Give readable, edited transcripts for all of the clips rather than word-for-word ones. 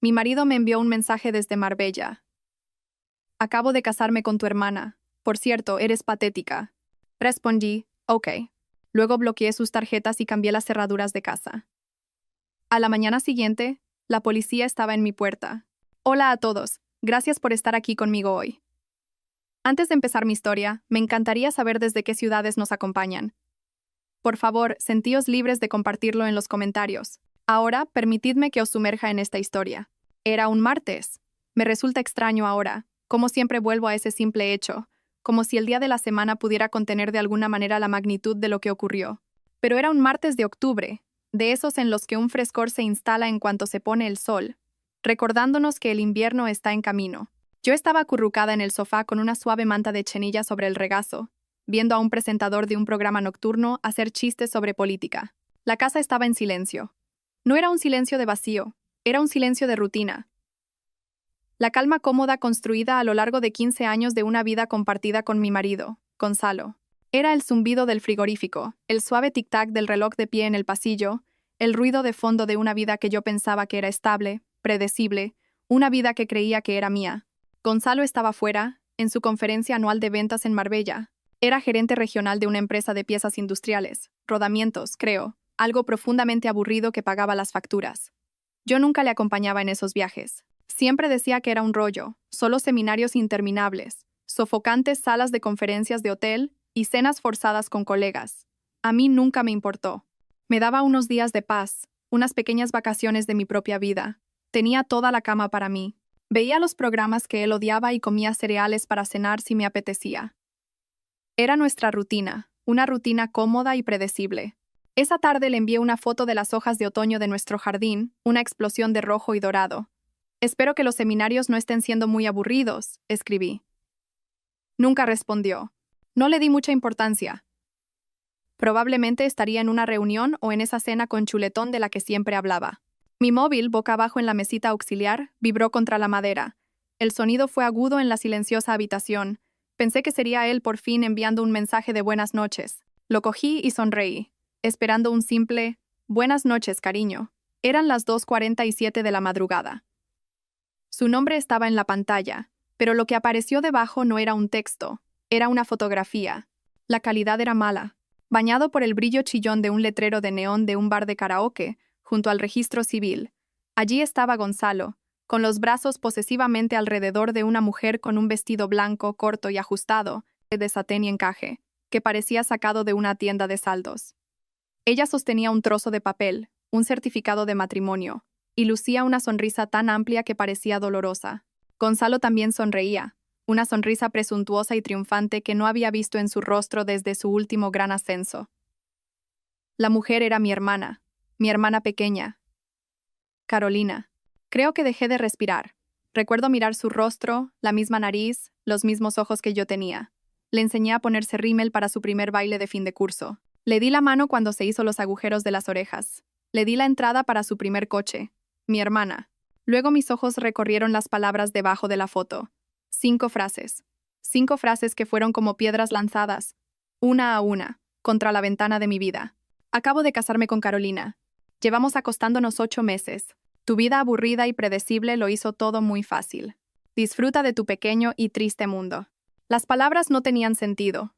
Mi marido me envió un mensaje desde Marbella. Acabo de casarme con tu hermana. Por cierto, eres patética. Respondí, ok. Luego bloqueé sus tarjetas y cambié las cerraduras de casa. A la mañana siguiente, la policía estaba en mi puerta. Hola a todos, gracias por estar aquí conmigo hoy. Antes de empezar mi historia, me encantaría saber desde qué ciudades nos acompañan. Por favor, sentíos libres de compartirlo en los comentarios. Ahora, permitidme que os sumerja en esta historia. Era un martes. Me resulta extraño ahora, como siempre vuelvo a ese simple hecho, como si el día de la semana pudiera contener de alguna manera la magnitud de lo que ocurrió. Pero era un martes de octubre, de esos en los que un frescor se instala en cuanto se pone el sol, recordándonos que el invierno está en camino. Yo estaba acurrucada en el sofá con una suave manta de chenilla sobre el regazo, viendo a un presentador de un programa nocturno hacer chistes sobre política. La casa estaba en silencio. No era un silencio de vacío, era un silencio de rutina. La calma cómoda construida a lo largo de 15 años de una vida compartida con mi marido, Gonzalo. Era el zumbido del frigorífico, el suave tic-tac del reloj de pie en el pasillo, el ruido de fondo de una vida que yo pensaba que era estable, predecible, una vida que creía que era mía. Gonzalo estaba fuera, en su conferencia anual de ventas en Marbella. Era gerente regional de una empresa de piezas industriales, rodamientos, creo, algo profundamente aburrido que pagaba las facturas. Yo nunca le acompañaba en esos viajes. Siempre decía que era un rollo, solo seminarios interminables, sofocantes salas de conferencias de hotel y cenas forzadas con colegas. A mí nunca me importó. Me daba unos días de paz, unas pequeñas vacaciones de mi propia vida. Tenía toda la cama para mí. Veía los programas que él odiaba y comía cereales para cenar si me apetecía. Era nuestra rutina, una rutina cómoda y predecible. Esa tarde le envié una foto de las hojas de otoño de nuestro jardín, una explosión de rojo y dorado. Espero que los seminarios no estén siendo muy aburridos, escribí. Nunca respondió. No le di mucha importancia. Probablemente estaría en una reunión o en esa cena con chuletón de la que siempre hablaba. Mi móvil, boca abajo en la mesita auxiliar, vibró contra la madera. El sonido fue agudo en la silenciosa habitación. Pensé que sería él por fin enviando un mensaje de buenas noches. Lo cogí y sonreí, esperando un simple «Buenas noches, cariño». Eran las 2:47 de la madrugada. Su nombre estaba en la pantalla, pero lo que apareció debajo no era un texto, era una fotografía. La calidad era mala. Bañado por el brillo chillón de un letrero de neón de un bar de karaoke, junto al registro civil. Allí estaba Gonzalo, con los brazos posesivamente alrededor de una mujer con un vestido blanco, corto y ajustado, de satén y encaje, que parecía sacado de una tienda de saldos. Ella sostenía un trozo de papel, un certificado de matrimonio, y lucía una sonrisa tan amplia que parecía dolorosa. Gonzalo también sonreía, una sonrisa presuntuosa y triunfante que no había visto en su rostro desde su último gran ascenso. La mujer era mi hermana pequeña, Carolina. Creo que dejé de respirar. Recuerdo mirar su rostro, la misma nariz, los mismos ojos que yo tenía. Le enseñé a ponerse rímel para su primer baile de fin de curso. Le di la mano cuando se hizo los agujeros de las orejas. Le di la entrada para su primer coche. Mi hermana. Luego mis ojos recorrieron las palabras debajo de la foto. 5 frases. 5 frases que fueron como piedras lanzadas, una a una, contra la ventana de mi vida. Acabo de casarme con Carolina. Llevamos acostándonos 8 meses. Tu vida aburrida y predecible lo hizo todo muy fácil. Disfruta de tu pequeño y triste mundo. Las palabras no tenían sentido.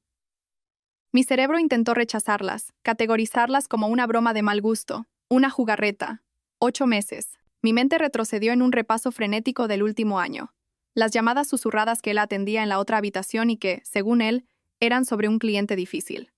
Mi cerebro intentó rechazarlas, categorizarlas como una broma de mal gusto, una jugarreta. 8 meses. Mi mente retrocedió en un repaso frenético del último año. Las llamadas susurradas que él atendía en la otra habitación y que, según él, eran sobre un cliente difícil.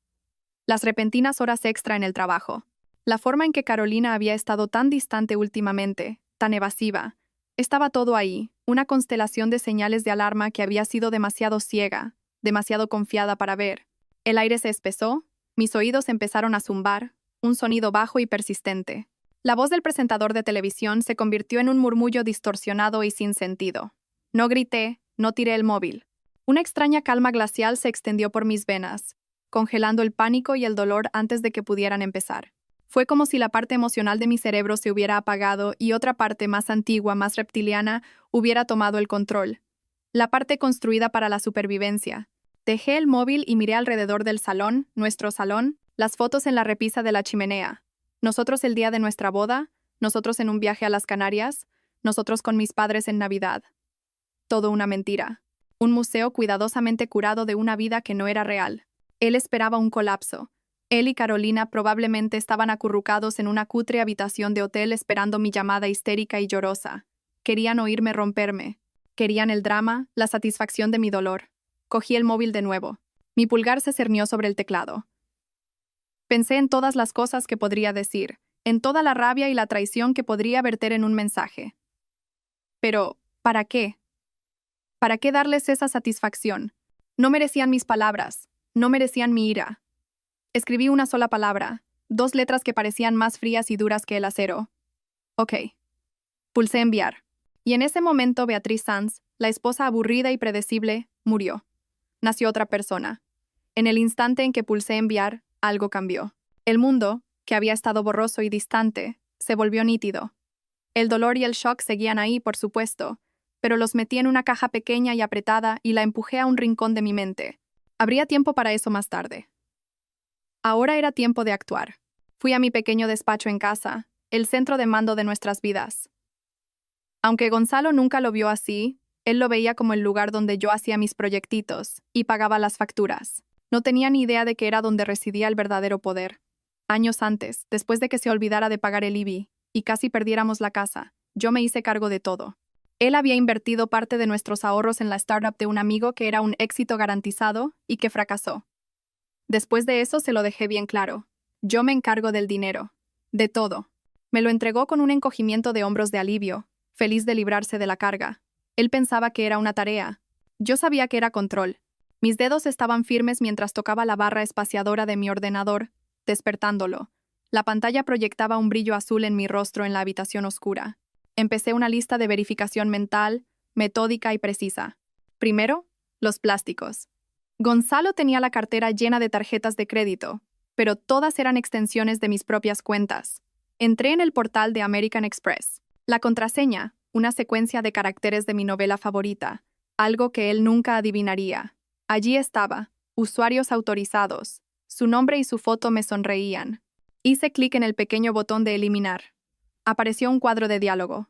Las repentinas horas extra en el trabajo. La forma en que Carolina había estado tan distante últimamente, tan evasiva. Estaba todo ahí, una constelación de señales de alarma que había sido demasiado ciega, demasiado confiada para ver. El aire se espesó, mis oídos empezaron a zumbar, un sonido bajo y persistente. La voz del presentador de televisión se convirtió en un murmullo distorsionado y sin sentido. No grité, no tiré el móvil. Una extraña calma glacial se extendió por mis venas, congelando el pánico y el dolor antes de que pudieran empezar. Fue como si la parte emocional de mi cerebro se hubiera apagado y otra parte más antigua, más reptiliana, hubiera tomado el control. La parte construida para la supervivencia. Dejé el móvil y miré alrededor del salón, nuestro salón, las fotos en la repisa de la chimenea. Nosotros el día de nuestra boda, nosotros en un viaje a las Canarias, Nosotros con mis padres en Navidad. Todo una mentira. Un museo cuidadosamente curado de una vida que no era real. Él esperaba un colapso. Él y Carolina probablemente estaban acurrucados en una cutre habitación de hotel esperando mi llamada histérica y llorosa. Querían oírme romperme. Querían el drama, la satisfacción de mi dolor. Cogí el móvil de nuevo. Mi pulgar se cernió sobre el teclado. Pensé en todas las cosas que podría decir, en toda la rabia y la traición que podría verter en un mensaje. Pero, ¿para qué? ¿Para qué darles esa satisfacción? No merecían mis palabras, no merecían mi ira. Escribí una sola palabra, 2 letras que parecían más frías y duras que el acero. Ok. Pulsé enviar. Y en ese momento Beatriz Sanz, la esposa aburrida y predecible, murió. Nació otra persona. En el instante en que pulsé enviar, algo cambió. El mundo, que había estado borroso y distante, se volvió nítido. El dolor y el shock seguían ahí, por supuesto, pero los metí en una caja pequeña y apretada y la empujé a un rincón de mi mente. Habría tiempo para eso más tarde. Ahora era tiempo de actuar. Fui a mi pequeño despacho en casa, el centro de mando de nuestras vidas. Aunque Gonzalo nunca lo vio así, él lo veía como el lugar donde yo hacía mis proyectitos y pagaba las facturas. No tenía ni idea de que era donde residía el verdadero poder. Años antes, después de que se olvidara de pagar el IBI y casi perdiéramos la casa, yo me hice cargo de todo. Él había invertido parte de nuestros ahorros en la startup de un amigo que era un éxito garantizado y que fracasó. Después de eso se lo dejé bien claro. Yo me encargo del dinero. De todo. Me lo entregó con un encogimiento de hombros de alivio, feliz de librarse de la carga. Él pensaba que era una tarea. Yo sabía que era control. Mis dedos estaban firmes mientras tocaba la barra espaciadora de mi ordenador, despertándolo. La pantalla proyectaba un brillo azul en mi rostro en la habitación oscura. Empecé una lista de verificación mental, metódica y precisa. Primero, los plásticos. Gonzalo tenía la cartera llena de tarjetas de crédito, pero todas eran extensiones de mis propias cuentas. Entré en el portal de American Express. La contraseña, una secuencia de caracteres de mi novela favorita, algo que él nunca adivinaría. Allí estaba, usuarios autorizados. Su nombre y su foto me sonreían. Hice clic en el pequeño botón de eliminar. Apareció un cuadro de diálogo.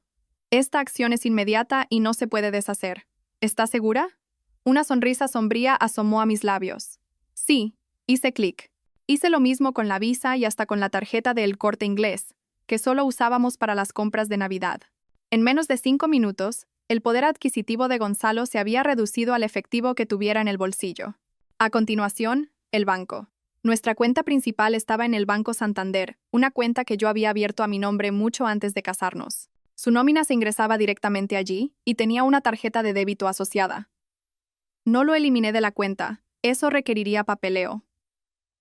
Esta acción es inmediata y no se puede deshacer. ¿Estás segura? Una sonrisa sombría asomó a mis labios. Sí, hice clic. Hice lo mismo con la Visa y hasta con la tarjeta de El Corte Inglés, que solo usábamos para las compras de Navidad. En menos de 5 minutos, el poder adquisitivo de Gonzalo se había reducido al efectivo que tuviera en el bolsillo. A continuación, el banco. Nuestra cuenta principal estaba en el Banco Santander, una cuenta que yo había abierto a mi nombre mucho antes de casarnos. Su nómina se ingresaba directamente allí y tenía una tarjeta de débito asociada. No lo eliminé de la cuenta, eso requeriría papeleo.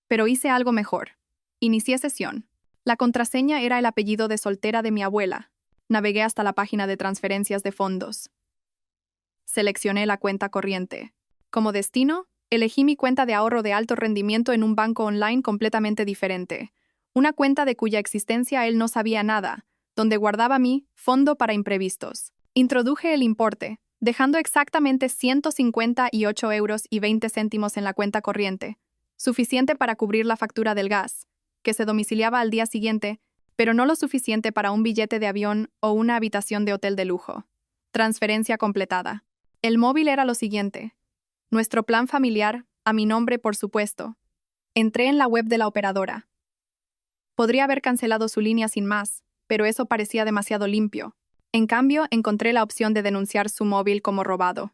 Pero hice algo mejor. Inicié sesión. La contraseña era el apellido de soltera de mi abuela. Navegué hasta la página de transferencias de fondos. Seleccioné la cuenta corriente. Como destino, elegí mi cuenta de ahorro de alto rendimiento en un banco online completamente diferente. Una cuenta de cuya existencia él no sabía nada, donde guardaba mi fondo para imprevistos. Introduje el importe, dejando exactamente 158,20 € en la cuenta corriente, suficiente para cubrir la factura del gas, que se domiciliaba al día siguiente, pero no lo suficiente para un billete de avión o una habitación de hotel de lujo. Transferencia completada. El móvil era lo siguiente. Nuestro plan familiar, a mi nombre por supuesto. Entré en la web de la operadora. Podría haber cancelado su línea sin más, pero eso parecía demasiado limpio. En cambio, encontré la opción de denunciar su móvil como robado.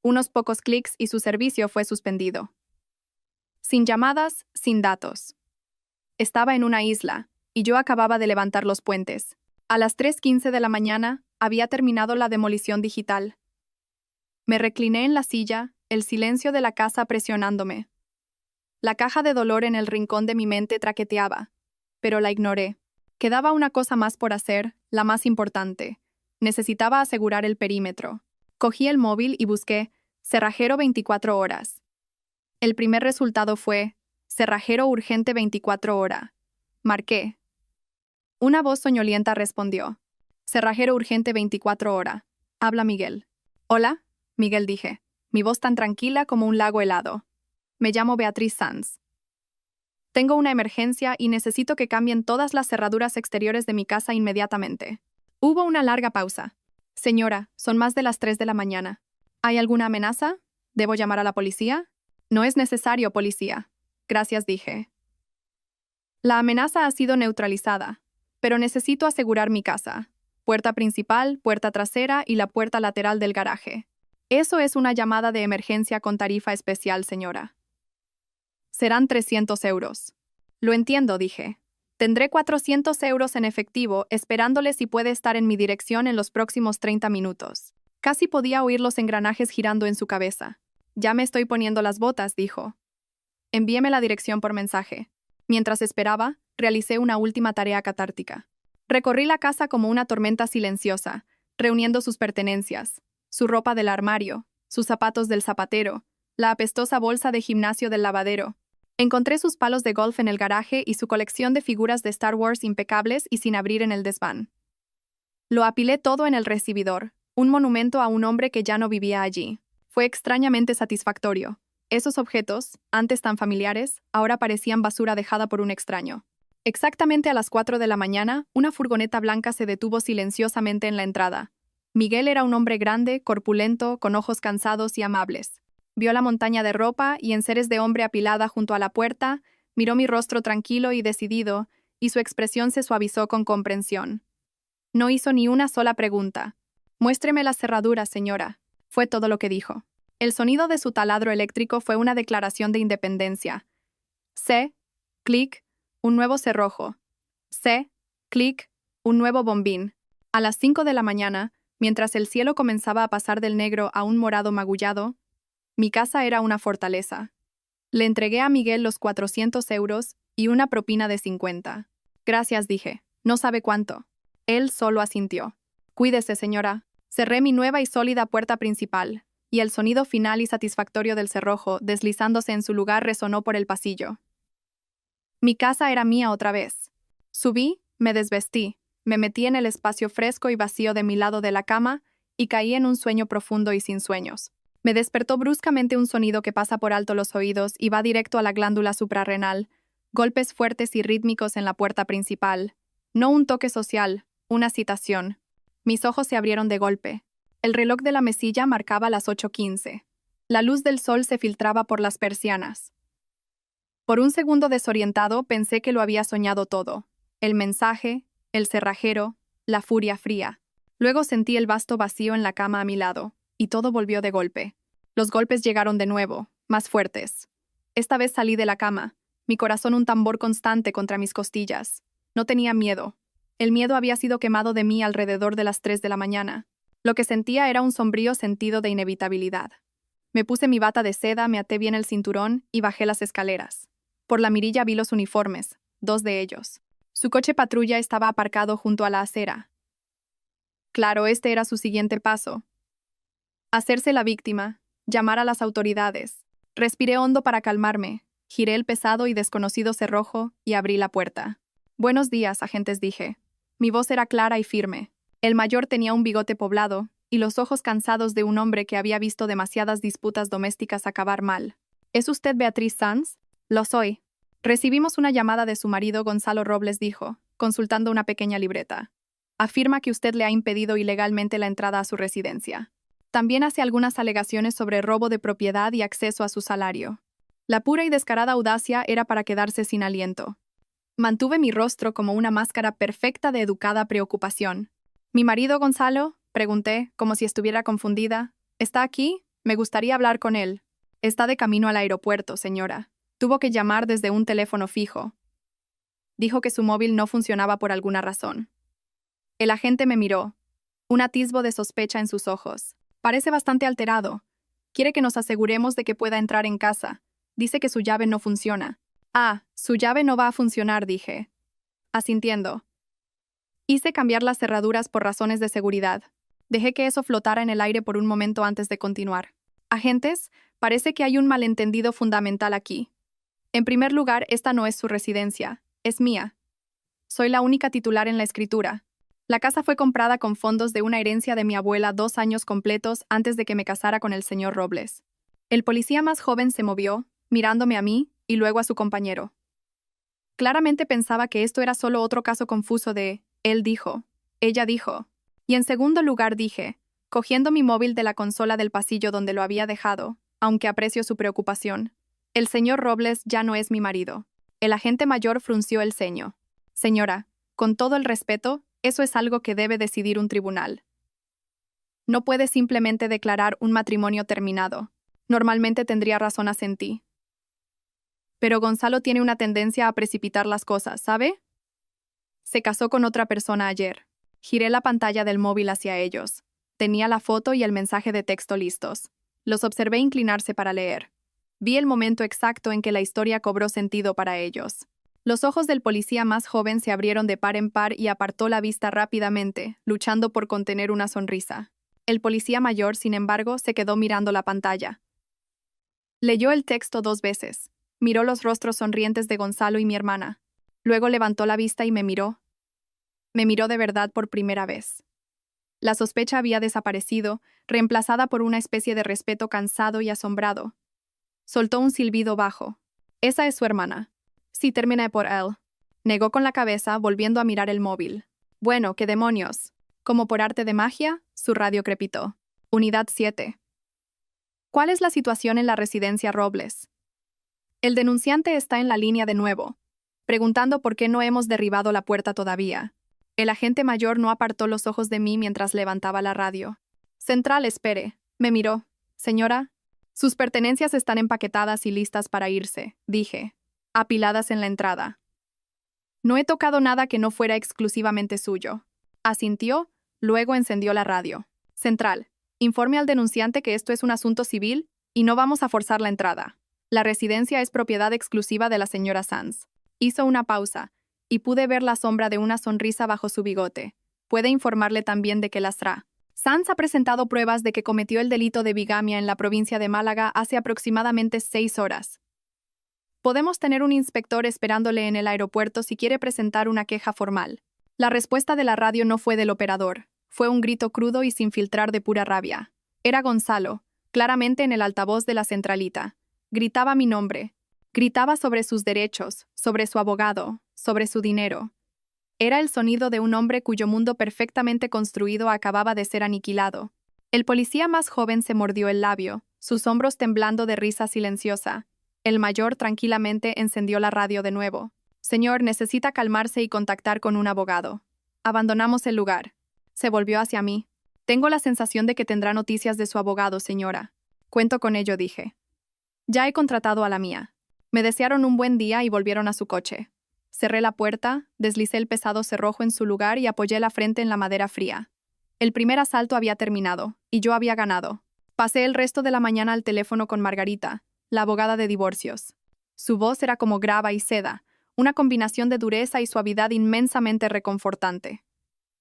Unos pocos clics y su servicio fue suspendido. Sin llamadas, sin datos. Estaba en una isla, y yo acababa de levantar los puentes. A las 3:15 de la mañana, había terminado la demolición digital. Me recliné en la silla, el silencio de la casa presionándome. La caja de dolor en el rincón de mi mente traqueteaba, pero la ignoré. Quedaba una cosa más por hacer, la más importante. Necesitaba asegurar el perímetro. Cogí el móvil y busqué cerrajero 24 horas. El primer resultado fue cerrajero urgente 24 horas. Marqué. Una voz soñolienta respondió. Cerrajero urgente 24 horas. Habla Miguel. Hola, Miguel dije, mi voz tan tranquila como un lago helado. Me llamo Beatriz Sanz. Tengo una emergencia y necesito que cambien todas las cerraduras exteriores de mi casa inmediatamente. Hubo una larga pausa. Señora, son más de las 3 de la mañana. ¿Hay alguna amenaza? ¿Debo llamar a la policía? No es necesario, policía. Gracias, dije. La amenaza ha sido neutralizada, pero necesito asegurar mi casa. Puerta principal, puerta trasera y la puerta lateral del garaje. Eso es una llamada de emergencia con tarifa especial, señora. Serán 300 euros. Lo entiendo, dije. Tendré 400 euros en efectivo, esperándole si puede estar en mi dirección en los próximos 30 minutos. Casi podía oír los engranajes girando en su cabeza. Ya me estoy poniendo las botas, dijo. Envíeme la dirección por mensaje. Mientras esperaba, realicé una última tarea catártica. Recorrí la casa como una tormenta silenciosa, reuniendo sus pertenencias, su ropa del armario, sus zapatos del zapatero, la apestosa bolsa de gimnasio del lavadero. Encontré sus palos de golf en el garaje y su colección de figuras de Star Wars impecables y sin abrir en el desván. Lo apilé todo en el recibidor, un monumento a un hombre que ya no vivía allí. Fue extrañamente satisfactorio. Esos objetos, antes tan familiares, ahora parecían basura dejada por un extraño. Exactamente a las 4 de la mañana, una furgoneta blanca se detuvo silenciosamente en la entrada. Miguel era un hombre grande, corpulento, con ojos cansados y amables. Vio la montaña de ropa y enseres de hombre apilada junto a la puerta, miró mi rostro tranquilo y decidido, y su expresión se suavizó con comprensión. No hizo ni una sola pregunta. «Muéstreme las cerraduras, señora», fue todo lo que dijo. El sonido de su taladro eléctrico fue una declaración de independencia. C, clic, un nuevo cerrojo. C, clic, un nuevo bombín. A las 5 de la mañana, mientras el cielo comenzaba a pasar del negro a un morado magullado, mi casa era una fortaleza. Le entregué a Miguel los 400 euros y una propina de 50. Gracias, dije. No sabe cuánto. Él solo asintió. Cuídese, señora. Cerré mi nueva y sólida puerta principal, y el sonido final y satisfactorio del cerrojo, deslizándose en su lugar, resonó por el pasillo. Mi casa era mía otra vez. Subí, me desvestí, me metí en el espacio fresco y vacío de mi lado de la cama y caí en un sueño profundo y sin sueños. Me despertó bruscamente un sonido que pasa por alto los oídos y va directo a la glándula suprarrenal, golpes fuertes y rítmicos en la puerta principal. No un toque social, una citación. Mis ojos se abrieron de golpe. El reloj de la mesilla marcaba las 8:15. La luz del sol se filtraba por las persianas. Por un segundo desorientado pensé que lo había soñado todo. El mensaje, el cerrajero, la furia fría. Luego sentí el vasto vacío en la cama a mi lado, y todo volvió de golpe. Los golpes llegaron de nuevo, más fuertes. Esta vez salí de la cama, mi corazón un tambor constante contra mis costillas. No tenía miedo. El miedo había sido quemado de mí alrededor de las 3 de la mañana. Lo que sentía era un sombrío sentido de inevitabilidad. Me puse mi bata de seda, me até bien el cinturón y bajé las escaleras. Por la mirilla vi los uniformes, 2 de ellos. Su coche patrulla estaba aparcado junto a la acera. Claro, este era su siguiente paso. Hacerse la víctima, llamar a las autoridades. Respiré hondo para calmarme, giré el pesado y desconocido cerrojo y abrí la puerta. «Buenos días, agentes», dije. Mi voz era clara y firme. El mayor tenía un bigote poblado y los ojos cansados de un hombre que había visto demasiadas disputas domésticas acabar mal. «¿Es usted Beatriz Sanz?» «Lo soy». «Recibimos una llamada de su marido Gonzalo Robles», dijo, consultando una pequeña libreta. «Afirma que usted le ha impedido ilegalmente la entrada a su residencia. También hace algunas alegaciones sobre robo de propiedad y acceso a su salario». La pura y descarada audacia era para quedarse sin aliento. Mantuve mi rostro como una máscara perfecta de educada preocupación. «¿Mi marido Gonzalo?», pregunté, como si estuviera confundida. «¿Está aquí? Me gustaría hablar con él». «Está de camino al aeropuerto, señora. Tuvo que llamar desde un teléfono fijo». Dijo que su móvil no funcionaba por alguna razón. El agente me miró. Un atisbo de sospecha en sus ojos. «Parece bastante alterado. Quiere que nos aseguremos de que pueda entrar en casa. Dice que su llave no funciona». «Ah, su llave no va a funcionar», dije. Asintiendo. Hice cambiar las cerraduras por razones de seguridad. Dejé que eso flotara en el aire por un momento antes de continuar. «Agentes, parece que hay un malentendido fundamental aquí. En primer lugar, esta no es su residencia, es mía. Soy la única titular en la escritura. La casa fue comprada con fondos de una herencia de mi abuela 2 años completos antes de que me casara con el señor Robles». El policía más joven se movió, mirándome a mí y luego a su compañero. Claramente pensaba que esto era solo otro caso confuso de «él dijo», «ella dijo». Y en segundo lugar dije, cogiendo mi móvil de la consola del pasillo donde lo había dejado, aunque aprecio su preocupación, el señor Robles ya no es mi marido. El agente mayor frunció el ceño. Señora, con todo el respeto, eso es algo que debe decidir un tribunal. No puede simplemente declarar un matrimonio terminado. Normalmente tendría razón asentí. Pero Gonzalo tiene una tendencia a precipitar las cosas, ¿sabe? Se casó con otra persona ayer. Giré la pantalla del móvil hacia ellos. Tenía la foto y el mensaje de texto listos. Los observé inclinarse para leer. Vi el momento exacto en que la historia cobró sentido para ellos. Los ojos del policía más joven se abrieron de par en par y apartó la vista rápidamente, luchando por contener una sonrisa. El policía mayor, sin embargo, se quedó mirando la pantalla. Leyó el texto 2 veces. Miró los rostros sonrientes de Gonzalo y mi hermana. Luego levantó la vista y me miró. Me miró de verdad por primera vez. La sospecha había desaparecido, reemplazada por una especie de respeto cansado y asombrado. Soltó un silbido bajo. Esa es su hermana. Sí, terminé por él. Negó con la cabeza, volviendo a mirar el móvil. Bueno, ¿qué demonios? Como por arte de magia, su radio crepitó. Unidad 7. ¿Cuál es la situación en la residencia Robles? El denunciante está en la línea de nuevo, preguntando por qué no hemos derribado la puerta todavía. El agente mayor no apartó los ojos de mí mientras levantaba la radio. Central, espere. Me miró. Señora, sus pertenencias están empaquetadas y listas para irse, dije, apiladas en la entrada. No he tocado nada que no fuera exclusivamente suyo. Asintió, luego encendió la radio. Central, informe al denunciante que esto es un asunto civil y no vamos a forzar la entrada. La residencia es propiedad exclusiva de la señora Sanz. Hizo una pausa, y pude ver la sombra de una sonrisa bajo su bigote. Puede informarle también de que Lastra. Sanz ha presentado pruebas de que cometió el delito de bigamia en la provincia de Málaga hace aproximadamente 6 horas. Podemos tener un inspector esperándole en el aeropuerto si quiere presentar una queja formal. La respuesta de la radio no fue del operador. Fue un grito crudo y sin filtrar de pura rabia. Era Gonzalo, claramente en el altavoz de la centralita. Gritaba mi nombre. Gritaba sobre sus derechos, sobre su abogado, sobre su dinero. Era el sonido de un hombre cuyo mundo perfectamente construido acababa de ser aniquilado. El policía más joven se mordió el labio, sus hombros temblando de risa silenciosa. El mayor tranquilamente encendió la radio de nuevo. Señor, necesita calmarse y contactar con un abogado. Abandonamos el lugar. Se volvió hacia mí. Tengo la sensación de que tendrá noticias de su abogado, señora. Cuento con ello, dije. Ya he contratado a la mía. Me desearon un buen día y volvieron a su coche. Cerré la puerta, deslicé el pesado cerrojo en su lugar y apoyé la frente en la madera fría. El primer asalto había terminado, y yo había ganado. Pasé el resto de la mañana al teléfono con Margarita, la abogada de divorcios. Su voz era como grava y seda, una combinación de dureza y suavidad inmensamente reconfortante.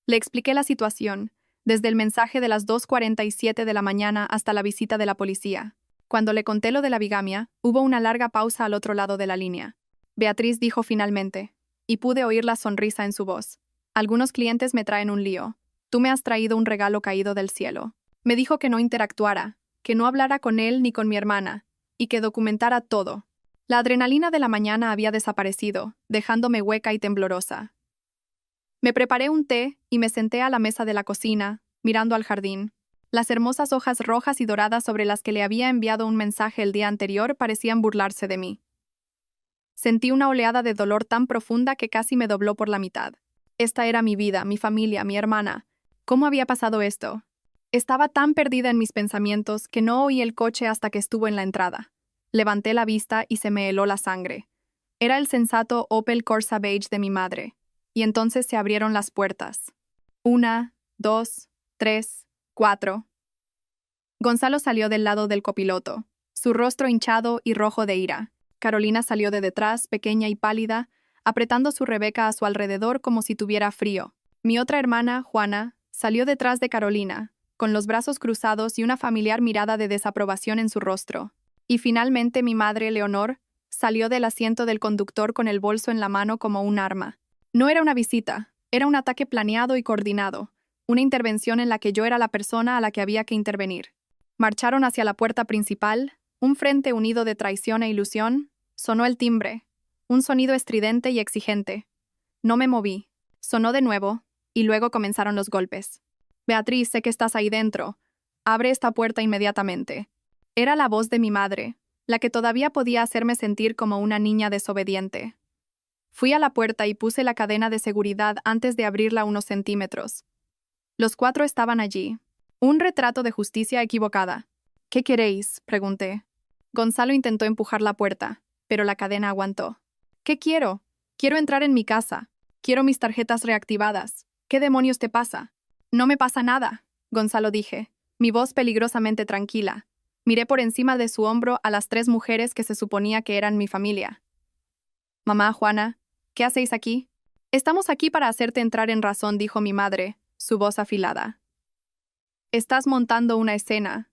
Le expliqué la situación, desde el mensaje de las 2:47 de la mañana hasta la visita de la policía. Cuando le conté lo de la bigamia, hubo una larga pausa al otro lado de la línea. Beatriz dijo finalmente, y pude oír la sonrisa en su voz. Algunos clientes me traen un lío. Tú me has traído un regalo caído del cielo. Me dijo que no interactuara, que no hablara con él ni con mi hermana, y que documentara todo. La adrenalina de la mañana había desaparecido, dejándome hueca y temblorosa. Me preparé un té y me senté a la mesa de la cocina, mirando al jardín. Las hermosas hojas rojas y doradas sobre las que le había enviado un mensaje el día anterior parecían burlarse de mí. Sentí una oleada de dolor tan profunda que casi me dobló por la mitad. Esta era mi vida, mi familia, mi hermana. ¿Cómo había pasado esto? Estaba tan perdida en mis pensamientos que no oí el coche hasta que estuvo en la entrada. Levanté la vista y se me heló la sangre. Era el sensato Opel Corsa beige de mi madre. Y entonces se abrieron las puertas. 1, 2, 3, 4. Gonzalo salió del lado del copiloto, su rostro hinchado y rojo de ira. Carolina salió de detrás, pequeña y pálida, apretando su Rebeca a su alrededor como si tuviera frío. Mi otra hermana, Juana, salió detrás de Carolina, con los brazos cruzados y una familiar mirada de desaprobación en su rostro. Y finalmente mi madre, Leonor, salió del asiento del conductor con el bolso en la mano como un arma. No era una visita, era un ataque planeado y coordinado, una intervención en la que yo era la persona a la que había que intervenir. Marcharon hacia la puerta principal, un frente unido de traición e ilusión. Sonó el timbre, un sonido estridente y exigente. No me moví. Sonó de nuevo, y luego comenzaron los golpes. Beatriz, sé que estás ahí dentro. Abre esta puerta inmediatamente. Era la voz de mi madre, la que todavía podía hacerme sentir como una niña desobediente. Fui a la puerta y puse la cadena de seguridad antes de abrirla unos centímetros. Los 4 estaban allí. Un retrato de justicia equivocada. ¿Qué queréis?, pregunté. Gonzalo intentó empujar la puerta, pero la cadena aguantó. ¿Qué quiero? Quiero entrar en mi casa. Quiero mis tarjetas reactivadas. ¿Qué demonios te pasa? No me pasa nada, Gonzalo dije, mi voz peligrosamente tranquila. Miré por encima de su hombro a las 3 mujeres que se suponía que eran mi familia. Mamá, Juana, ¿qué hacéis aquí? Estamos aquí para hacerte entrar en razón, dijo mi madre, su voz afilada. Estás montando una escena.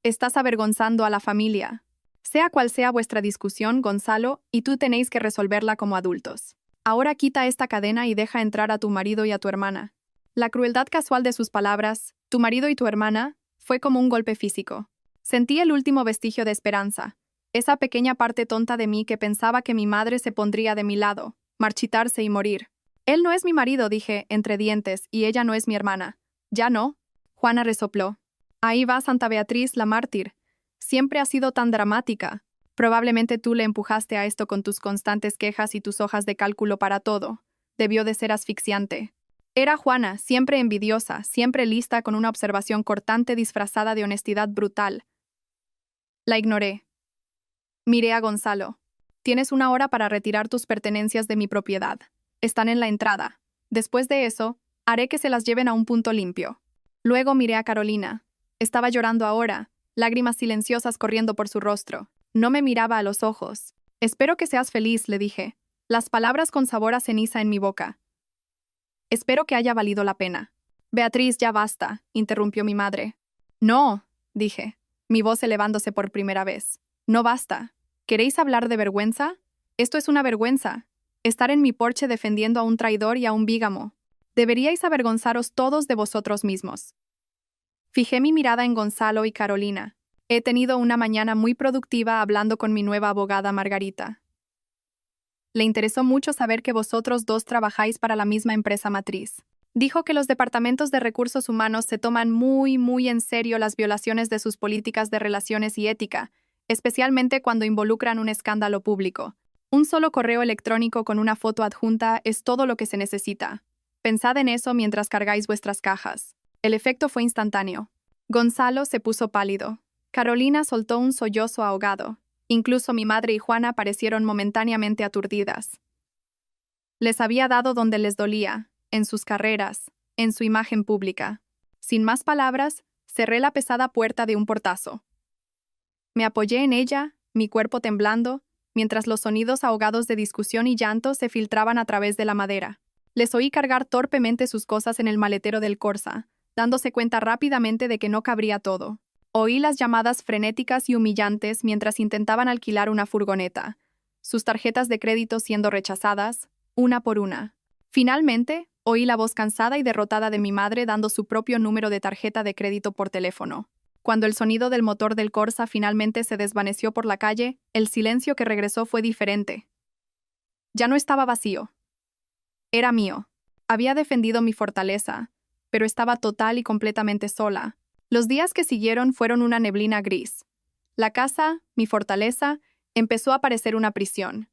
Estás avergonzando a la familia. Sea cual sea vuestra discusión, Gonzalo, y tú tenéis que resolverla como adultos. Ahora quita esta cadena y deja entrar a tu marido y a tu hermana. La crueldad casual de sus palabras, tu marido y tu hermana, fue como un golpe físico. Sentí el último vestigio de esperanza, esa pequeña parte tonta de mí que pensaba que mi madre se pondría de mi lado, marchitarse y morir. Él no es mi marido, dije, entre dientes, y ella no es mi hermana. ¿Ya no? Juana resopló. Ahí va Santa Beatriz, la mártir. Siempre ha sido tan dramática. Probablemente tú le empujaste a esto con tus constantes quejas y tus hojas de cálculo para todo. Debió de ser asfixiante. Era Juana, siempre envidiosa, siempre lista con una observación cortante disfrazada de honestidad brutal. La ignoré. Miré a Gonzalo. Tienes 1 hora para retirar tus pertenencias de mi propiedad. Están en la entrada. Después de eso, haré que se las lleven a un punto limpio. Luego miré a Carolina. Estaba llorando ahora, lágrimas silenciosas corriendo por su rostro. No me miraba a los ojos. Espero que seas feliz, le dije. Las palabras con sabor a ceniza en mi boca. Espero que haya valido la pena. Beatriz, ya basta, interrumpió mi madre. No, dije, mi voz elevándose por primera vez. No basta. ¿Queréis hablar de vergüenza? Esto es una vergüenza. Estar en mi porche defendiendo a un traidor y a un bígamo. Deberíais avergonzaros todos de vosotros mismos. Fijé mi mirada en Gonzalo y Carolina. He tenido una mañana muy productiva hablando con mi nueva abogada Margarita. Le interesó mucho saber que vosotros 2 trabajáis para la misma empresa matriz. Dijo que los departamentos de recursos humanos se toman muy en serio las violaciones de sus políticas de relaciones y ética, especialmente cuando involucran un escándalo público. Un solo correo electrónico con una foto adjunta es todo lo que se necesita. Pensad en eso mientras cargáis vuestras cajas. El efecto fue instantáneo. Gonzalo se puso pálido. Carolina soltó un sollozo ahogado. Incluso mi madre y Juana parecieron momentáneamente aturdidas. Les había dado donde les dolía, en sus carreras, en su imagen pública. Sin más palabras, cerré la pesada puerta de un portazo. Me apoyé en ella, mi cuerpo temblando, mientras los sonidos ahogados de discusión y llanto se filtraban a través de la madera. Les oí cargar torpemente sus cosas en el maletero del Corsa, dándose cuenta rápidamente de que no cabría todo. Oí las llamadas frenéticas y humillantes mientras intentaban alquilar una furgoneta, sus tarjetas de crédito siendo rechazadas, una por una. Finalmente, oí la voz cansada y derrotada de mi madre dando su propio número de tarjeta de crédito por teléfono. Cuando el sonido del motor del Corsa finalmente se desvaneció por la calle, el silencio que regresó fue diferente. Ya no estaba vacío. Era mío. Había defendido mi fortaleza, pero estaba total y completamente sola. Los días que siguieron fueron una neblina gris. La casa, mi fortaleza, empezó a parecer una prisión.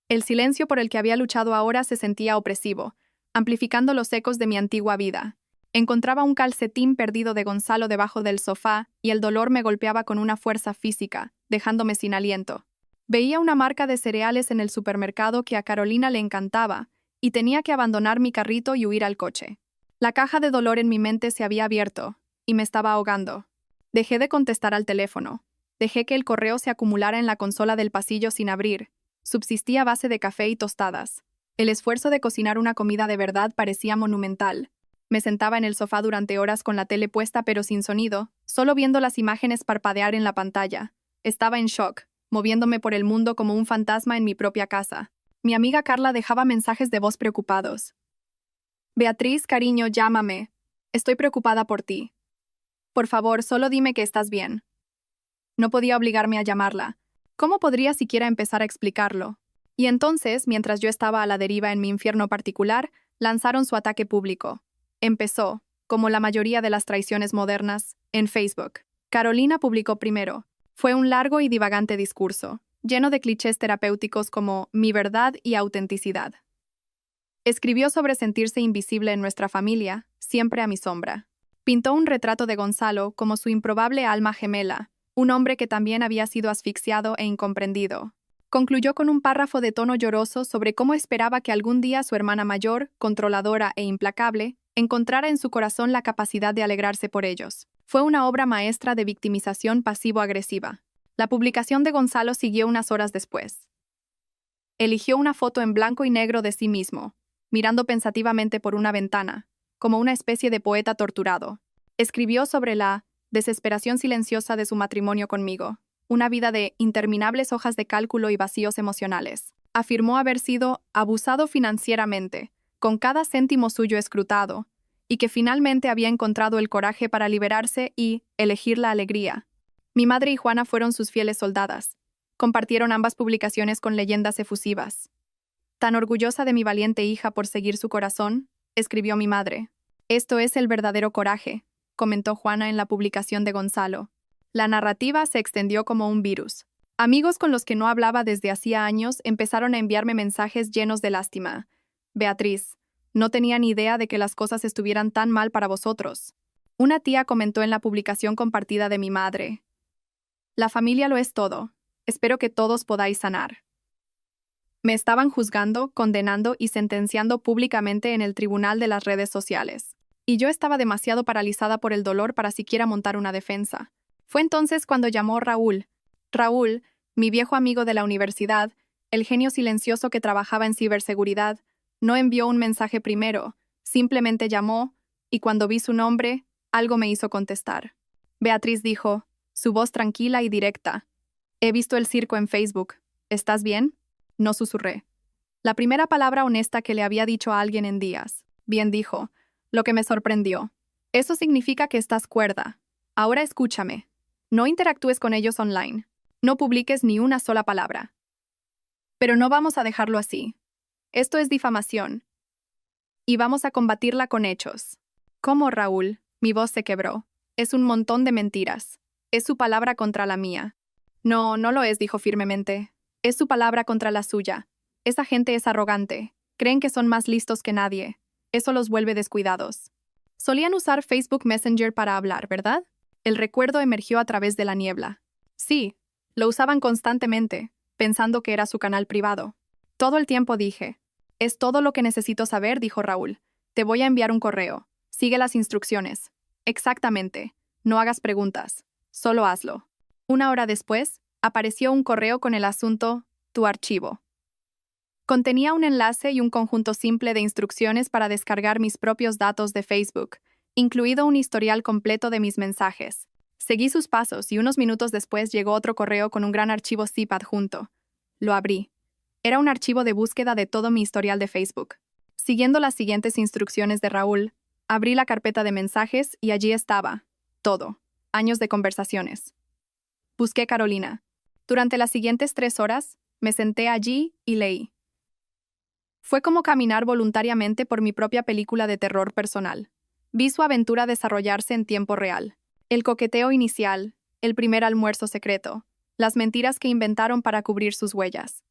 El silencio por el que había luchado ahora se sentía opresivo, amplificando los ecos de mi antigua vida. Encontraba un calcetín perdido de Gonzalo debajo del sofá y el dolor me golpeaba con una fuerza física, dejándome sin aliento. Veía una marca de cereales en el supermercado que a Carolina le encantaba, y tenía que abandonar mi carrito y huir al coche. La caja de dolor en mi mente se había abierto, y me estaba ahogando. Dejé de contestar al teléfono. Dejé que el correo se acumulara en la consola del pasillo sin abrir. Subsistí a base de café y tostadas. El esfuerzo de cocinar una comida de verdad parecía monumental. Me sentaba en el sofá durante horas con la tele puesta pero sin sonido, solo viendo las imágenes parpadear en la pantalla. Estaba en shock, moviéndome por el mundo como un fantasma en mi propia casa. Mi amiga Carla dejaba mensajes de voz preocupados. Beatriz, cariño, llámame. Estoy preocupada por ti. Por favor, solo dime que estás bien. No podía obligarme a llamarla. ¿Cómo podría siquiera empezar a explicarlo? Y entonces, mientras yo estaba a la deriva en mi infierno particular, lanzaron su ataque público. Empezó, como la mayoría de las traiciones modernas, en Facebook. Carolina publicó primero. Fue un largo y divagante discurso, lleno de clichés terapéuticos como mi verdad y autenticidad. Escribió sobre sentirse invisible en nuestra familia, siempre a mi sombra. Pintó un retrato de Gonzalo como su improbable alma gemela, un hombre que también había sido asfixiado e incomprendido. Concluyó con un párrafo de tono lloroso sobre cómo esperaba que algún día su hermana mayor, controladora e implacable, encontrara en su corazón la capacidad de alegrarse por ellos. Fue una obra maestra de victimización pasivo-agresiva. La publicación de Gonzalo siguió unas horas después. Eligió una foto en blanco y negro de sí mismo, mirando pensativamente por una ventana, como una especie de poeta torturado. Escribió sobre la desesperación silenciosa de su matrimonio conmigo, una vida de interminables hojas de cálculo y vacíos emocionales. Afirmó haber sido abusado financieramente, con cada céntimo suyo escrutado, y que finalmente había encontrado el coraje para liberarse y elegir la alegría. Mi madre y Juana fueron sus fieles soldadas. Compartieron ambas publicaciones con leyendas efusivas. Tan orgullosa de mi valiente hija por seguir su corazón, escribió mi madre. Esto es el verdadero coraje, comentó Juana en la publicación de Gonzalo. La narrativa se extendió como un virus. Amigos con los que no hablaba desde hacía años empezaron a enviarme mensajes llenos de lástima. Beatriz, no tenía ni idea de que las cosas estuvieran tan mal para vosotros. Una tía comentó en la publicación compartida de mi madre. La familia lo es todo. Espero que todos podáis sanar. Me estaban juzgando, condenando y sentenciando públicamente en el tribunal de las redes sociales. Y yo estaba demasiado paralizada por el dolor para siquiera montar una defensa. Fue entonces cuando llamó Raúl. Raúl, mi viejo amigo de la universidad, el genio silencioso que trabajaba en ciberseguridad, no envió un mensaje primero, simplemente llamó, y cuando vi su nombre, algo me hizo contestar. Beatriz dijo, su voz tranquila y directa. He visto el circo en Facebook. ¿Estás bien? No susurré. La primera palabra honesta que le había dicho a alguien en días. Bien dijo, lo que me sorprendió. Eso significa que estás cuerda. Ahora escúchame. No interactúes con ellos online. No publiques ni una sola palabra. Pero no vamos a dejarlo así. Esto es difamación. Y vamos a combatirla con hechos. ¿Cómo, Raúl? Mi voz se quebró. Es un montón de mentiras. Es su palabra contra la mía. No, no lo es, dijo firmemente. Es su palabra contra la suya. Esa gente es arrogante. Creen que son más listos que nadie. Eso los vuelve descuidados. Solían usar Facebook Messenger para hablar, ¿verdad? El recuerdo emergió a través de la niebla. Sí, lo usaban constantemente, pensando que era su canal privado. Todo el tiempo dije, es todo lo que necesito saber, dijo Raúl. Te voy a enviar un correo. Sigue las instrucciones. Exactamente. No hagas preguntas. Solo hazlo. Una hora después, apareció un correo con el asunto, tu archivo. Contenía un enlace y un conjunto simple de instrucciones para descargar mis propios datos de Facebook, incluido un historial completo de mis mensajes. Seguí sus pasos y unos minutos después llegó otro correo con un gran archivo zip adjunto. Lo abrí. Era un archivo de búsqueda de todo mi historial de Facebook. Siguiendo las siguientes instrucciones de Raúl, abrí la carpeta de mensajes y allí estaba. Todo. Años de conversaciones. Busqué Carolina. Durante las siguientes 3 horas, me senté allí y leí. Fue como caminar voluntariamente por mi propia película de terror personal. Vi su aventura desarrollarse en tiempo real. El coqueteo inicial, el primer almuerzo secreto, las mentiras que inventaron para cubrir sus huellas.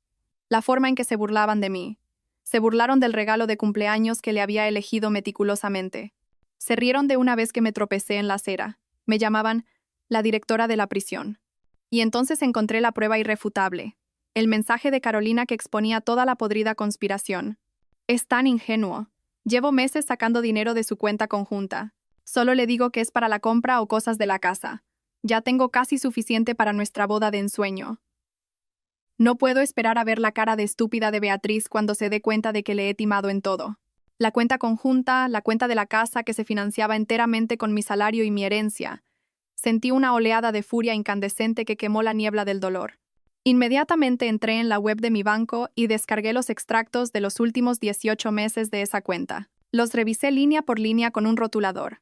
La forma en que se burlaban de mí. Se burlaron del regalo de cumpleaños que le había elegido meticulosamente. Se rieron de una vez que me tropecé en la acera. Me llamaban la directora de la prisión. Y entonces encontré la prueba irrefutable. El mensaje de Carolina que exponía toda la podrida conspiración. Es tan ingenuo. Llevo meses sacando dinero de su cuenta conjunta. Solo le digo que es para la compra o cosas de la casa. Ya tengo casi suficiente para nuestra boda de ensueño. No puedo esperar a ver la cara de estúpida de Beatriz cuando se dé cuenta de que le he timado en todo. La cuenta conjunta, la cuenta de la casa que se financiaba enteramente con mi salario y mi herencia. Sentí una oleada de furia incandescente que quemó la niebla del dolor. Inmediatamente entré en la web de mi banco y descargué los extractos de los últimos 18 meses de esa cuenta. Los revisé línea por línea con un rotulador,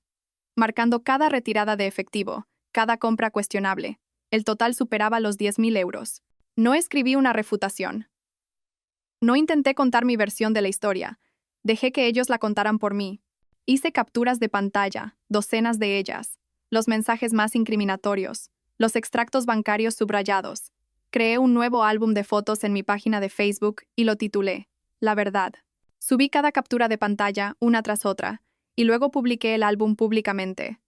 marcando cada retirada de efectivo, cada compra cuestionable. El total superaba los 10.000 euros. No escribí una refutación. No intenté contar mi versión de la historia. Dejé que ellos la contaran por mí. Hice capturas de pantalla, docenas de ellas, los mensajes más incriminatorios, los extractos bancarios subrayados. Creé un nuevo álbum de fotos en mi página de Facebook y lo titulé La Verdad. Subí cada captura de pantalla, una tras otra, y luego publiqué el álbum públicamente.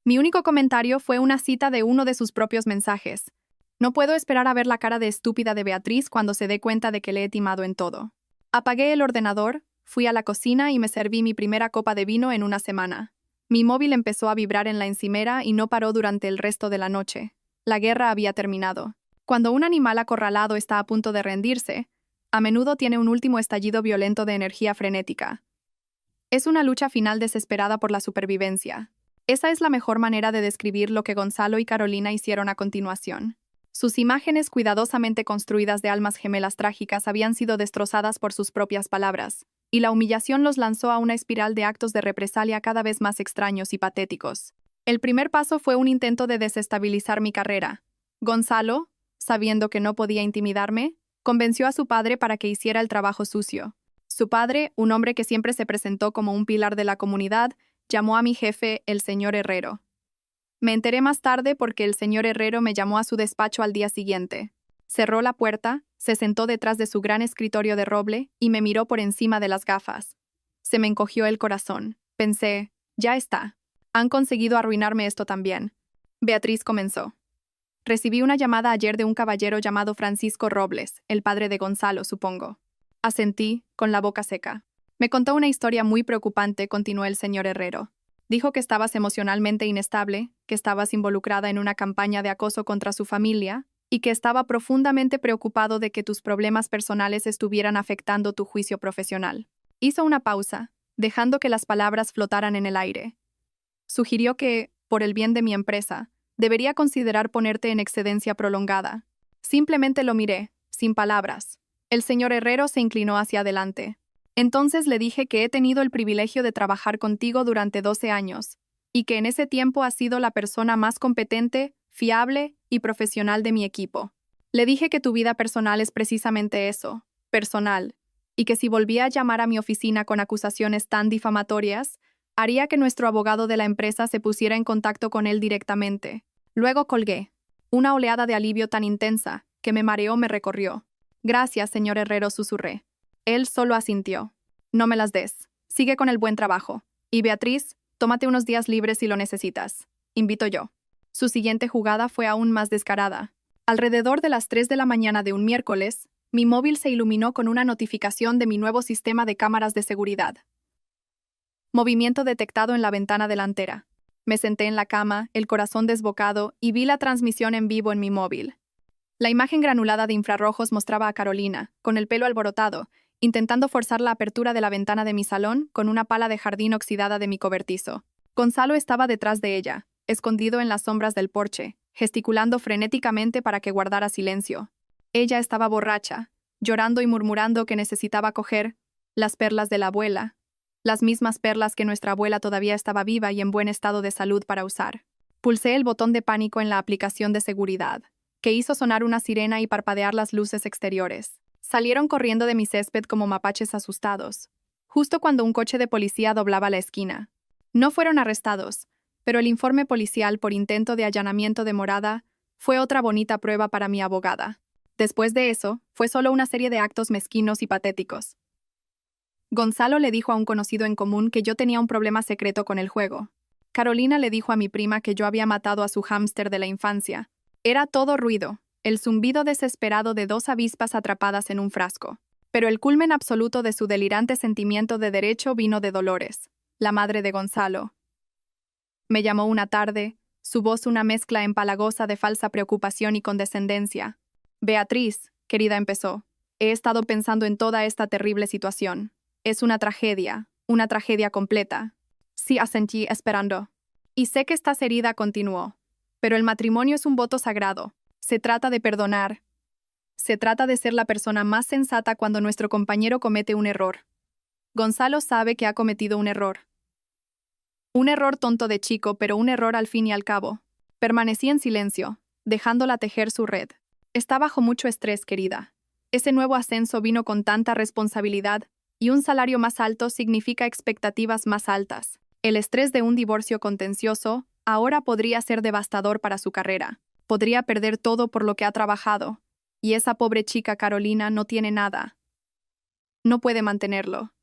Mi único comentario fue una cita de uno de sus propios mensajes. No puedo esperar a ver la cara de estúpida de Beatriz cuando se dé cuenta de que le he timado en todo. Apagué el ordenador, fui a la cocina y me serví mi primera copa de vino en una semana. Mi móvil empezó a vibrar en la encimera y no paró durante el resto de la noche. La guerra había terminado. Cuando un animal acorralado está a punto de rendirse, a menudo tiene un último estallido violento de energía frenética. Es una lucha final desesperada por la supervivencia. Esa es la mejor manera de describir lo que Gonzalo y Carolina hicieron a continuación. Sus imágenes cuidadosamente construidas de almas gemelas trágicas habían sido destrozadas por sus propias palabras, y la humillación los lanzó a una espiral de actos de represalia cada vez más extraños y patéticos. El primer paso fue un intento de desestabilizar mi carrera. Gonzalo, sabiendo que no podía intimidarme, convenció a su padre para que hiciera el trabajo sucio. Su padre, un hombre que siempre se presentó como un pilar de la comunidad, llamó a mi jefe el señor Herrero. Me enteré más tarde porque el señor Herrero me llamó a su despacho al día siguiente. Cerró la puerta, se sentó detrás de su gran escritorio de roble y me miró por encima de las gafas. Se me encogió el corazón. Pensé, ya está. Han conseguido arruinarme esto también. Beatriz comenzó. Recibí una llamada ayer de un caballero llamado Francisco Robles, el padre de Gonzalo, supongo. Asentí, con la boca seca. Me contó una historia muy preocupante, continuó el señor Herrero. Dijo que estabas emocionalmente inestable, que estabas involucrada en una campaña de acoso contra su familia y que estaba profundamente preocupado de que tus problemas personales estuvieran afectando tu juicio profesional. Hizo una pausa, dejando que las palabras flotaran en el aire. Sugirió que, por el bien de mi empresa, debería considerar ponerte en excedencia prolongada. Simplemente lo miré, sin palabras. El señor Herrero se inclinó hacia adelante. Entonces le dije que he tenido el privilegio de trabajar contigo durante 12 años, y que en ese tiempo has sido la persona más competente, fiable y profesional de mi equipo. Le dije que tu vida personal es precisamente eso, personal, y que si volvía a llamar a mi oficina con acusaciones tan difamatorias, haría que nuestro abogado de la empresa se pusiera en contacto con él directamente. Luego colgué. Una oleada de alivio tan intensa que me recorrió. Gracias, señor Herrero, susurré. Él solo asintió. No me las des. Sigue con el buen trabajo. Y Beatriz, tómate unos días libres si lo necesitas. Invito yo. Su siguiente jugada fue aún más descarada. Alrededor de las 3 de la mañana de un miércoles, mi móvil se iluminó con una notificación de mi nuevo sistema de cámaras de seguridad. Movimiento detectado en la ventana delantera. Me senté en la cama, el corazón desbocado, y vi la transmisión en vivo en mi móvil. La imagen granulada de infrarrojos mostraba a Carolina, con el pelo alborotado, intentando forzar la apertura de la ventana de mi salón con una pala de jardín oxidada de mi cobertizo. Gonzalo estaba detrás de ella, escondido en las sombras del porche, gesticulando frenéticamente para que guardara silencio. Ella estaba borracha, llorando y murmurando que necesitaba coger las perlas de la abuela, las mismas perlas que nuestra abuela todavía estaba viva y en buen estado de salud para usar. Pulsé el botón de pánico en la aplicación de seguridad, que hizo sonar una sirena y parpadear las luces exteriores. Salieron corriendo de mi césped como mapaches asustados, justo cuando un coche de policía doblaba la esquina. No fueron arrestados, pero el informe policial por intento de allanamiento de morada fue otra bonita prueba para mi abogada. Después de eso, fue solo una serie de actos mezquinos y patéticos. Gonzalo le dijo a un conocido en común que yo tenía un problema secreto con el juego. Carolina le dijo a mi prima que yo había matado a su hámster de la infancia. Era todo ruido. El zumbido desesperado de 2 avispas atrapadas en un frasco. Pero el culmen absoluto de su delirante sentimiento de derecho vino de Dolores, la madre de Gonzalo. Me llamó una tarde, su voz una mezcla empalagosa de falsa preocupación y condescendencia. Beatriz, querida, empezó. He estado pensando en toda esta terrible situación. Es una tragedia completa. Sí, asentí, esperando. Y sé que estás herida, continuó. Pero el matrimonio es un voto sagrado. Se trata de perdonar. Se trata de ser la persona más sensata cuando nuestro compañero comete un error. Gonzalo sabe que ha cometido un error. Un error tonto de chico, pero un error al fin y al cabo. Permanecí en silencio, dejándola tejer su red. Está bajo mucho estrés, querida. Ese nuevo ascenso vino con tanta responsabilidad Y un salario más alto significa expectativas más altas. El estrés de un divorcio contencioso ahora podría ser devastador para su carrera. Podría perder todo por lo que ha trabajado. Y esa pobre chica Carolina no tiene nada. No puede mantenerlo.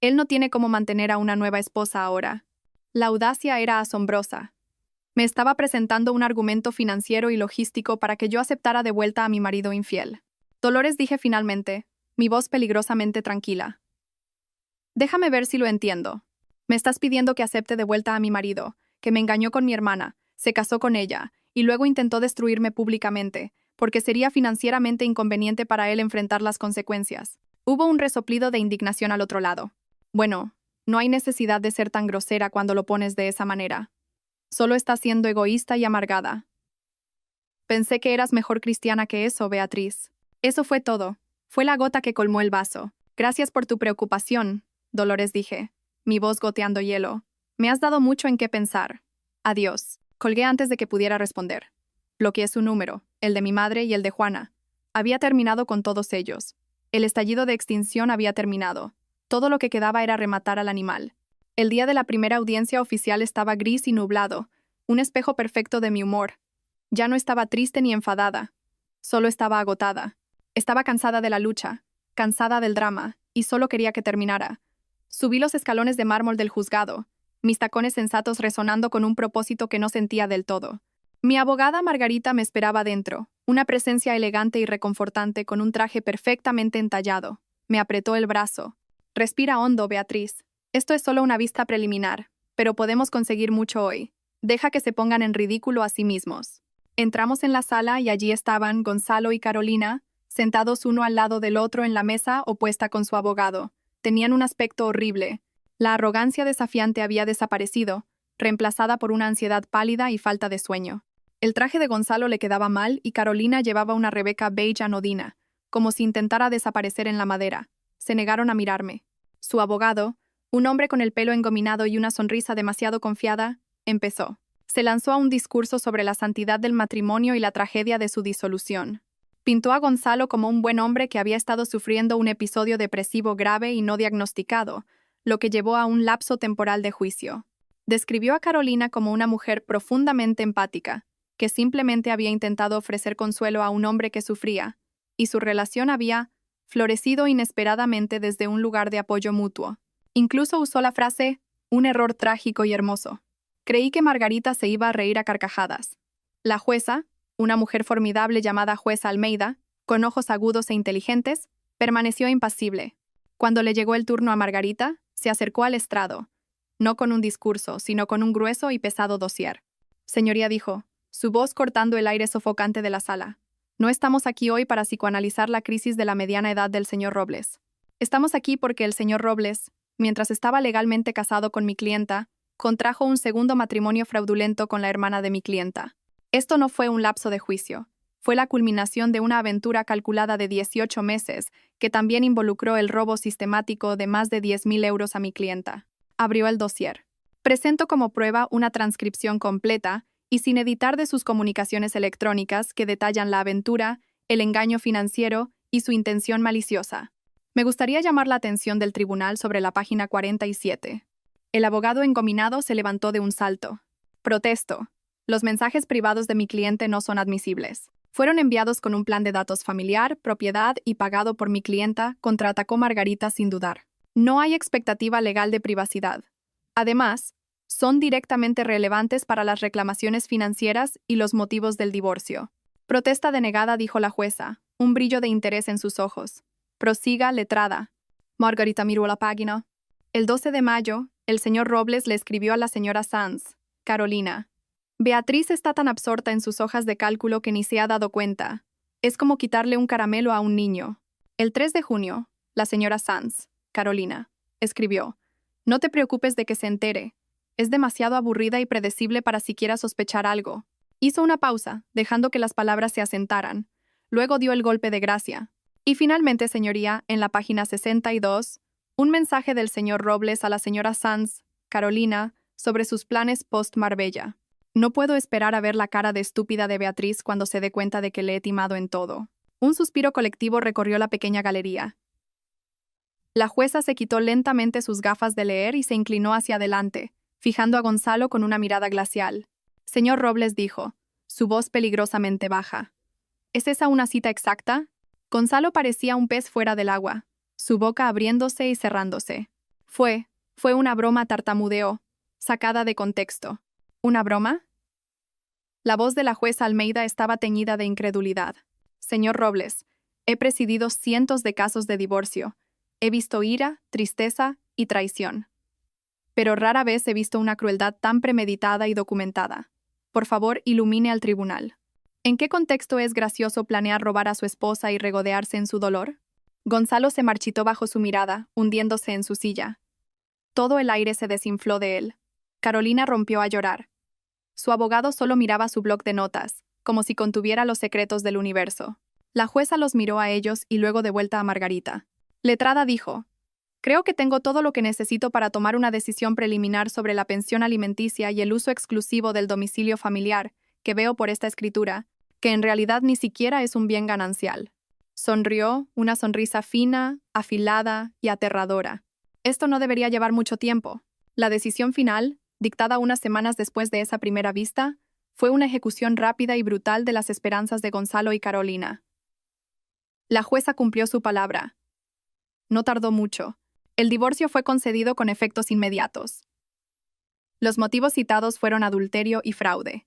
Él no tiene cómo mantener a una nueva esposa ahora. La audacia era asombrosa. Me estaba presentando un argumento financiero y logístico para que yo aceptara de vuelta a mi marido infiel. Dolores, dije finalmente, mi voz peligrosamente tranquila. Déjame ver si lo entiendo. Me estás pidiendo que acepte de vuelta a mi marido, que me engañó con mi hermana, se casó con ella, y luego intentó destruirme públicamente, porque sería financieramente inconveniente para él enfrentar las consecuencias. Hubo un resoplido de indignación al otro lado. Bueno, no hay necesidad de ser tan grosera cuando lo pones de esa manera. Solo estás siendo egoísta y amargada. Pensé que eras mejor cristiana que eso, Beatriz. Eso fue todo. Fue la gota que colmó el vaso. Gracias por tu preocupación, Dolores, dije, mi voz goteando hielo. Me has dado mucho en qué pensar. Adiós. Colgué antes de que pudiera responder. Bloqueé su número, el de mi madre y el de Juana. Había terminado con todos ellos. El estallido de extinción había terminado. Todo lo que quedaba era rematar al animal. El día de la primera audiencia oficial estaba gris y nublado, un espejo perfecto de mi humor. Ya no estaba triste ni enfadada. Solo estaba agotada. Estaba cansada de la lucha, cansada del drama, y solo quería que terminara. Subí los escalones de mármol del juzgado, mis tacones sensatos resonando con un propósito que no sentía del todo. Mi abogada Margarita me esperaba dentro, una presencia elegante y reconfortante con un traje perfectamente entallado. Me apretó el brazo. Respira hondo, Beatriz. Esto es solo una vista preliminar, pero podemos conseguir mucho hoy. Deja que se pongan en ridículo a sí mismos. Entramos en la sala y allí estaban Gonzalo y Carolina, sentados uno al lado del otro en la mesa opuesta con su abogado. Tenían un aspecto horrible. La arrogancia desafiante había desaparecido, reemplazada por una ansiedad pálida y falta de sueño. El traje de Gonzalo le quedaba mal y Carolina llevaba una Rebeca beige anodina, como si intentara desaparecer en la madera. Se negaron a mirarme. Su abogado, un hombre con el pelo engominado y una sonrisa demasiado confiada, empezó. Se lanzó a un discurso sobre la santidad del matrimonio y la tragedia de su disolución. Pintó a Gonzalo como un buen hombre que había estado sufriendo un episodio depresivo grave y no diagnosticado, lo que llevó a un lapso temporal de juicio. Describió a Carolina como una mujer profundamente empática, que simplemente había intentado ofrecer consuelo a un hombre que sufría, y su relación había florecido inesperadamente desde un lugar de apoyo mutuo. Incluso usó la frase, un error trágico y hermoso. Creí que Margarita se iba a reír a carcajadas. La jueza, una mujer formidable llamada jueza Almeida, con ojos agudos e inteligentes, permaneció impasible. Cuando le llegó el turno a Margarita, se acercó al estrado, no con un discurso, sino con un grueso y pesado dossier. Señoría, dijo, su voz cortando el aire sofocante de la sala. No estamos aquí hoy para psicoanalizar la crisis de la mediana edad del señor Robles. Estamos aquí porque el señor Robles, mientras estaba legalmente casado con mi clienta, contrajo un segundo matrimonio fraudulento con la hermana de mi clienta. Esto no fue un lapso de juicio. Fue la culminación de una aventura calculada de 18 meses, que también involucró el robo sistemático de más de 10.000 euros a mi clienta. Abrió el dossier. Presento como prueba una transcripción completa y sin editar de sus comunicaciones electrónicas que detallan la aventura, el engaño financiero y su intención maliciosa. Me gustaría llamar la atención del tribunal sobre la página 47. El abogado engominado se levantó de un salto. Protesto. Los mensajes privados de mi cliente no son admisibles. Fueron enviados con un plan de datos familiar, propiedad y pagado por mi clienta, contraatacó Margarita sin dudar. No hay expectativa legal de privacidad. Además, son directamente relevantes para las reclamaciones financieras y los motivos del divorcio. Protesta denegada, dijo la jueza, un brillo de interés en sus ojos. Prosiga, letrada. Margarita miró la página. El 12 de mayo, el señor Robles le escribió a la señora Sanz, Carolina. Beatriz está tan absorta en sus hojas de cálculo que ni se ha dado cuenta. Es como quitarle un caramelo a un niño. El 3 de junio, la señora Sanz, Carolina, escribió. No te preocupes de que se entere. Es demasiado aburrida y predecible para siquiera sospechar algo. Hizo una pausa, dejando que las palabras se asentaran. Luego dio el golpe de gracia. Y finalmente, señoría, en la página 62, un mensaje del señor Robles a la señora Sanz, Carolina, sobre sus planes post-Marbella. No puedo esperar a ver la cara de estúpida de Beatriz cuando se dé cuenta de que le he timado en todo. Un suspiro colectivo recorrió la pequeña galería. La jueza se quitó lentamente sus gafas de leer y se inclinó hacia adelante, fijando a Gonzalo con una mirada glacial. Señor Robles dijo, su voz peligrosamente baja. ¿Es esa una cita exacta? Gonzalo parecía un pez fuera del agua, su boca abriéndose y cerrándose. Fue una broma, tartamudeó, sacada de contexto. ¿Una broma? La voz de la jueza Almeida estaba teñida de incredulidad. Señor Robles, he presidido cientos de casos de divorcio. He visto ira, tristeza y traición. Pero rara vez he visto una crueldad tan premeditada y documentada. Por favor, ilumine al tribunal. ¿En qué contexto es gracioso planear robar a su esposa y regodearse en su dolor? Gonzalo se marchitó bajo su mirada, hundiéndose en su silla. Todo el aire se desinfló de él. Carolina rompió a llorar. Su abogado solo miraba su bloc de notas, como si contuviera los secretos del universo. La jueza los miró a ellos y luego de vuelta a Margarita. Letrada dijo, creo que tengo todo lo que necesito para tomar una decisión preliminar sobre la pensión alimenticia y el uso exclusivo del domicilio familiar, que veo por esta escritura, que en realidad ni siquiera es un bien ganancial. Sonrió, una sonrisa fina, afilada y aterradora. Esto no debería llevar mucho tiempo. La decisión final, dictada unas semanas después de esa primera vista, fue una ejecución rápida y brutal de las esperanzas de Gonzalo y Carolina. La jueza cumplió su palabra. No tardó mucho. El divorcio fue concedido con efectos inmediatos. Los motivos citados fueron adulterio y fraude.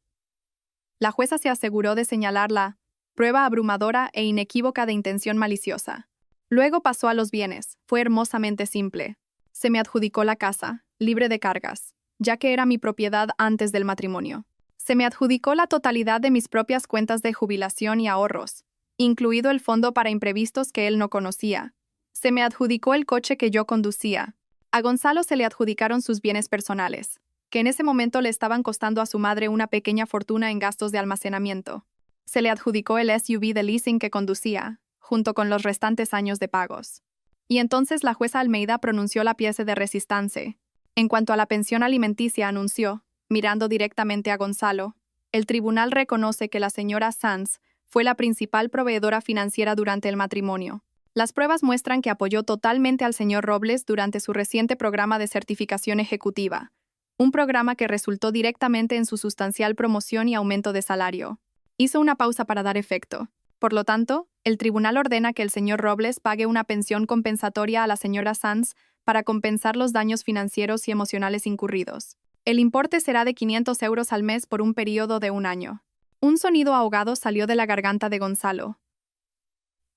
La jueza se aseguró de señalar la prueba abrumadora e inequívoca de intención maliciosa. Luego pasó a los bienes. Fue hermosamente simple. Se me adjudicó la casa, libre de cargas, ya que era mi propiedad antes del matrimonio. Se me adjudicó la totalidad de mis propias cuentas de jubilación y ahorros, incluido el fondo para imprevistos que él no conocía. Se me adjudicó el coche que yo conducía. A Gonzalo se le adjudicaron sus bienes personales, que en ese momento le estaban costando a su madre una pequeña fortuna en gastos de almacenamiento. Se le adjudicó el SUV de leasing que conducía, junto con los restantes años de pagos. Y entonces la jueza Almeida pronunció la pieza de resistencia. En cuanto a la pensión alimenticia, anunció, mirando directamente a Gonzalo, el tribunal reconoce que la señora Sanz fue la principal proveedora financiera durante el matrimonio. Las pruebas muestran que apoyó totalmente al señor Robles durante su reciente programa de certificación ejecutiva, un programa que resultó directamente en su sustancial promoción y aumento de salario. Hizo una pausa para dar efecto. Por lo tanto, el tribunal ordena que el señor Robles pague una pensión compensatoria a la señora Sanz para compensar los daños financieros y emocionales incurridos. El importe será de 500 euros al mes por un periodo de 1 año. Un sonido ahogado salió de la garganta de Gonzalo.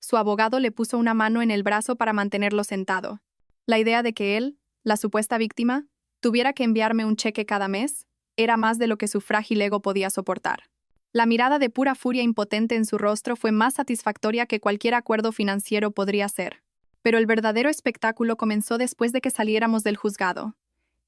Su abogado le puso una mano en el brazo para mantenerlo sentado. La idea de que él, la supuesta víctima, tuviera que enviarme un cheque cada mes, era más de lo que su frágil ego podía soportar. La mirada de pura furia impotente en su rostro fue más satisfactoria que cualquier acuerdo financiero podría ser. Pero el verdadero espectáculo comenzó después de que saliéramos del juzgado.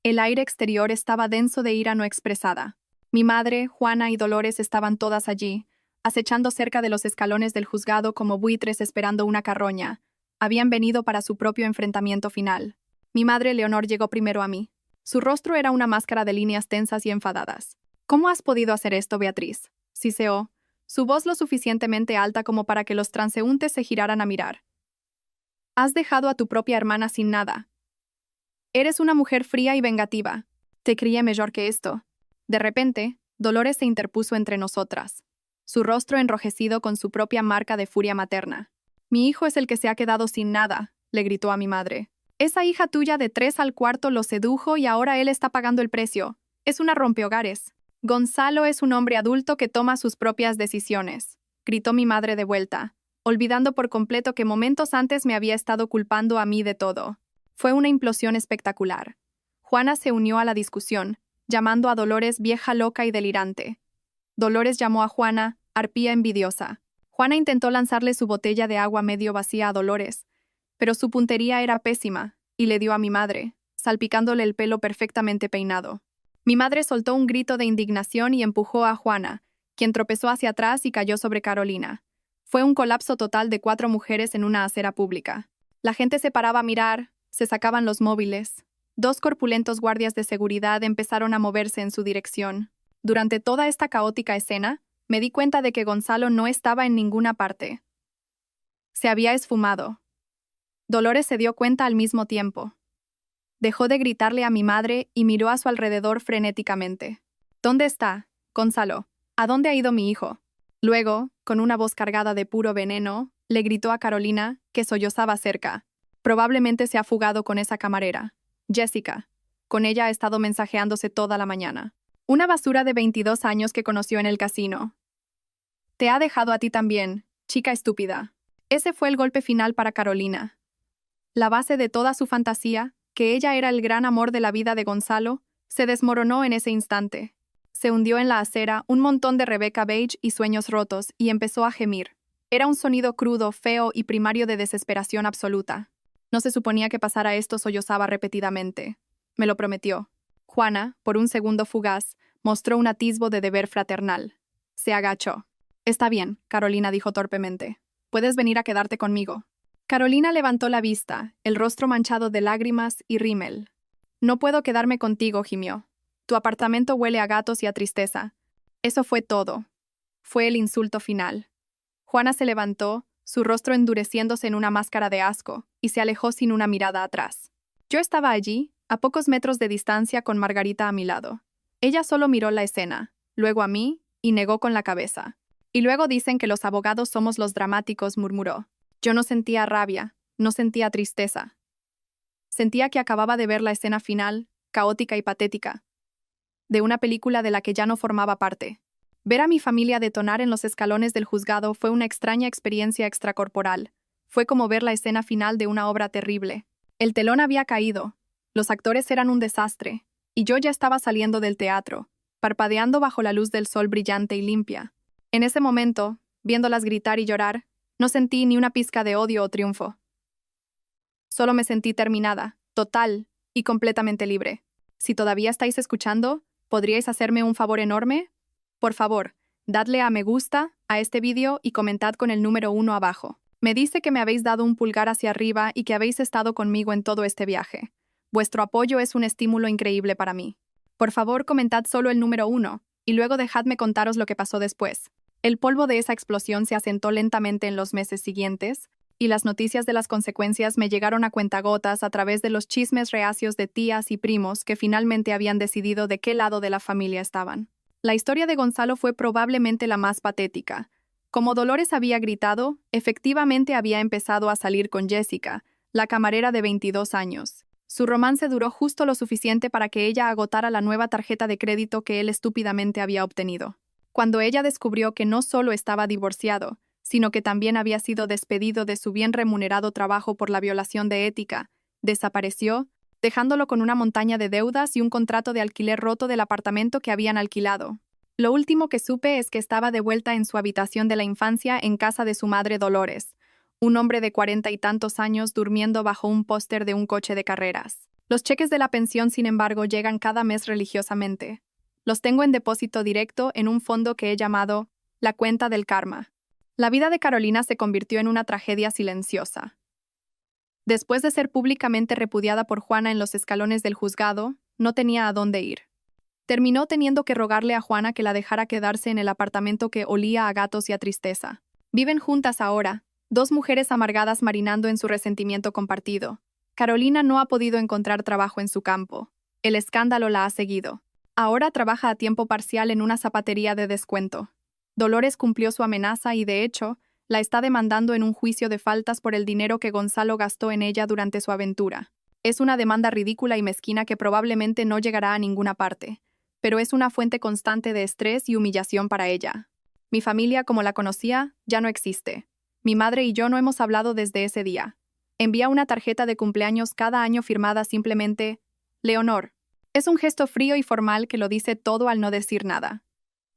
El aire exterior estaba denso de ira no expresada. Mi madre, Juana y Dolores estaban todas allí, acechando cerca de los escalones del juzgado como buitres esperando una carroña. Habían venido para su propio enfrentamiento final. Mi madre Leonor llegó primero a mí. Su rostro era una máscara de líneas tensas y enfadadas. ¿Cómo has podido hacer esto, Beatriz?, siseó, su voz lo suficientemente alta como para que los transeúntes se giraran a mirar. Has dejado a tu propia hermana sin nada. Eres una mujer fría y vengativa. Te crié mejor que esto. De repente, Dolores se interpuso entre nosotras, su rostro enrojecido con su propia marca de furia materna. Mi hijo es el que se ha quedado sin nada, le gritó a mi madre. Esa hija tuya de 3 al cuarto lo sedujo y ahora él está pagando el precio. Es una rompehogares. Gonzalo es un hombre adulto que toma sus propias decisiones, gritó mi madre de vuelta, olvidando por completo que momentos antes me había estado culpando a mí de todo. Fue una implosión espectacular. Juana se unió a la discusión, llamando a Dolores vieja loca y delirante. Dolores llamó a Juana arpía envidiosa. Juana intentó lanzarle su botella de agua medio vacía a Dolores, pero su puntería era pésima, y le dio a mi madre, salpicándole el pelo perfectamente peinado. Mi madre soltó un grito de indignación y empujó a Juana, quien tropezó hacia atrás y cayó sobre Carolina. Fue un colapso total de 4 mujeres en una acera pública. La gente se paraba a mirar, se sacaban los móviles. 2 corpulentos guardias de seguridad empezaron a moverse en su dirección. Durante toda esta caótica escena, me di cuenta de que Gonzalo no estaba en ninguna parte. Se había esfumado. Dolores se dio cuenta al mismo tiempo. Dejó de gritarle a mi madre y miró a su alrededor frenéticamente. ¿Dónde está, Gonzalo? ¿A dónde ha ido mi hijo? Luego, con una voz cargada de puro veneno, le gritó a Carolina, que sollozaba cerca. Probablemente se ha fugado con esa camarera. Jessica. Con ella ha estado mensajeándose toda la mañana. Una basura de 22 años que conoció en el casino. Te ha dejado a ti también, chica estúpida. Ese fue el golpe final para Carolina. La base de toda su fantasía, que ella era el gran amor de la vida de Gonzalo, se desmoronó en ese instante. Se hundió en la acera un montón de Rebecca Beige y sueños rotos y empezó a gemir. Era un sonido crudo, feo y primario de desesperación absoluta. No se suponía que pasara esto, sollozaba repetidamente. Me lo prometió. Juana, por un segundo fugaz, mostró un atisbo de deber fraternal. Se agachó. Está bien, Carolina dijo torpemente. Puedes venir a quedarte conmigo. Carolina levantó la vista, el rostro manchado de lágrimas y rímel. No puedo quedarme contigo, gimió. Tu apartamento huele a gatos y a tristeza. Eso fue todo. Fue el insulto final. Juana se levantó, su rostro endureciéndose en una máscara de asco, y se alejó sin una mirada atrás. Yo estaba allí, a pocos metros de distancia con Margarita a mi lado. Ella solo miró la escena, luego a mí, y negó con la cabeza. Y luego dicen que los abogados somos los dramáticos, murmuró. Yo no sentía rabia, no sentía tristeza. Sentía que acababa de ver la escena final, caótica y patética, de una película de la que ya no formaba parte. Ver a mi familia detonar en los escalones del juzgado fue una extraña experiencia extracorporal. Fue como ver la escena final de una obra terrible. El telón había caído, los actores eran un desastre, y yo ya estaba saliendo del teatro, parpadeando bajo la luz del sol brillante y limpia. En ese momento, viéndolas gritar y llorar, no sentí ni una pizca de odio o triunfo. Solo me sentí terminada, total y completamente libre. Si todavía estáis escuchando, ¿podríais hacerme un favor enorme? Por favor, dadle a me gusta a este vídeo y comentad con el número 1 abajo. Me dice que me habéis dado un pulgar hacia arriba y que habéis estado conmigo en todo este viaje. Vuestro apoyo es un estímulo increíble para mí. Por favor, comentad solo el número 1, y luego dejadme contaros lo que pasó después. El polvo de esa explosión se asentó lentamente en los meses siguientes, y las noticias de las consecuencias me llegaron a cuentagotas a través de los chismes reacios de tías y primos que finalmente habían decidido de qué lado de la familia estaban. La historia de Gonzalo fue probablemente la más patética. Como Dolores había gritado, efectivamente había empezado a salir con Jessica, la camarera de 22 años. Su romance duró justo lo suficiente para que ella agotara la nueva tarjeta de crédito que él estúpidamente había obtenido. Cuando ella descubrió que no solo estaba divorciado, sino que también había sido despedido de su bien remunerado trabajo por la violación de ética, desapareció, dejándolo con una montaña de deudas y un contrato de alquiler roto del apartamento que habían alquilado. Lo último que supe es que estaba de vuelta en su habitación de la infancia en casa de su madre Dolores, un hombre de 40 y tantos años durmiendo bajo un póster de un coche de carreras. Los cheques de la pensión, sin embargo, llegan cada mes religiosamente. Los tengo en depósito directo en un fondo que he llamado la cuenta del karma. La vida de Carolina se convirtió en una tragedia silenciosa. Después de ser públicamente repudiada por Juana en los escalones del juzgado, no tenía a dónde ir. Terminó teniendo que rogarle a Juana que la dejara quedarse en el apartamento que olía a gatos y a tristeza. Viven juntas ahora, dos mujeres amargadas marinando en su resentimiento compartido. Carolina no ha podido encontrar trabajo en su campo. El escándalo la ha seguido. Ahora trabaja a tiempo parcial en una zapatería de descuento. Dolores cumplió su amenaza y, de hecho, la está demandando en un juicio de faltas por el dinero que Gonzalo gastó en ella durante su aventura. Es una demanda ridícula y mezquina que probablemente no llegará a ninguna parte, pero es una fuente constante de estrés y humillación para ella. Mi familia, como la conocía, ya no existe. Mi madre y yo no hemos hablado desde ese día. Envía una tarjeta de cumpleaños cada año firmada simplemente Leonor. Es un gesto frío y formal que lo dice todo al no decir nada.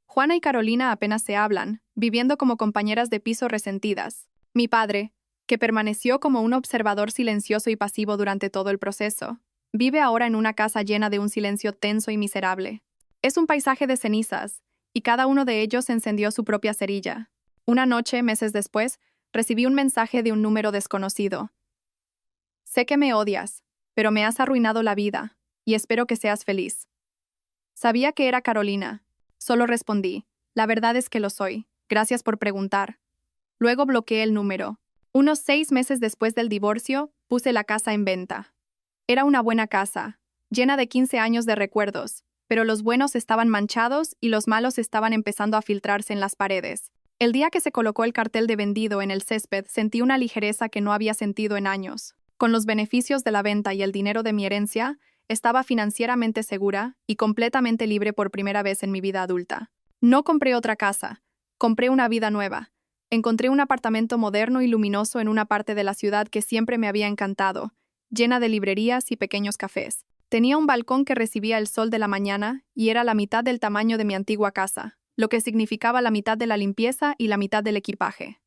Juana y Carolina apenas se hablan, viviendo como compañeras de piso resentidas. Mi padre, que permaneció como un observador silencioso y pasivo durante todo el proceso, vive ahora en una casa llena de un silencio tenso y miserable. Es un paisaje de cenizas, y cada uno de ellos encendió su propia cerilla. Una noche, meses después, recibí un mensaje de un número desconocido. Sé que me odias, pero me has arruinado la vida, y espero que seas feliz. Sabía que era Carolina. Solo respondí, la verdad es que lo soy, gracias por preguntar. Luego bloqueé el número. Unos 6 meses después del divorcio, Puse la casa en venta. Era una buena casa, llena de 15 años de recuerdos, pero los buenos estaban manchados y los malos estaban empezando a filtrarse en las paredes. El día que se colocó el cartel de vendido en el césped, sentí una ligereza que no había sentido en años. Con los beneficios de la venta y el dinero de mi herencia, estaba financieramente segura y completamente libre por primera vez en mi vida adulta. No compré otra casa, compré una vida nueva. Encontré un apartamento moderno y luminoso en una parte de la ciudad que siempre me había encantado, llena de librerías y pequeños cafés. Tenía un balcón que recibía el sol de la mañana y era la mitad del tamaño de mi antigua casa, lo que significaba la mitad de la limpieza y la mitad del equipaje.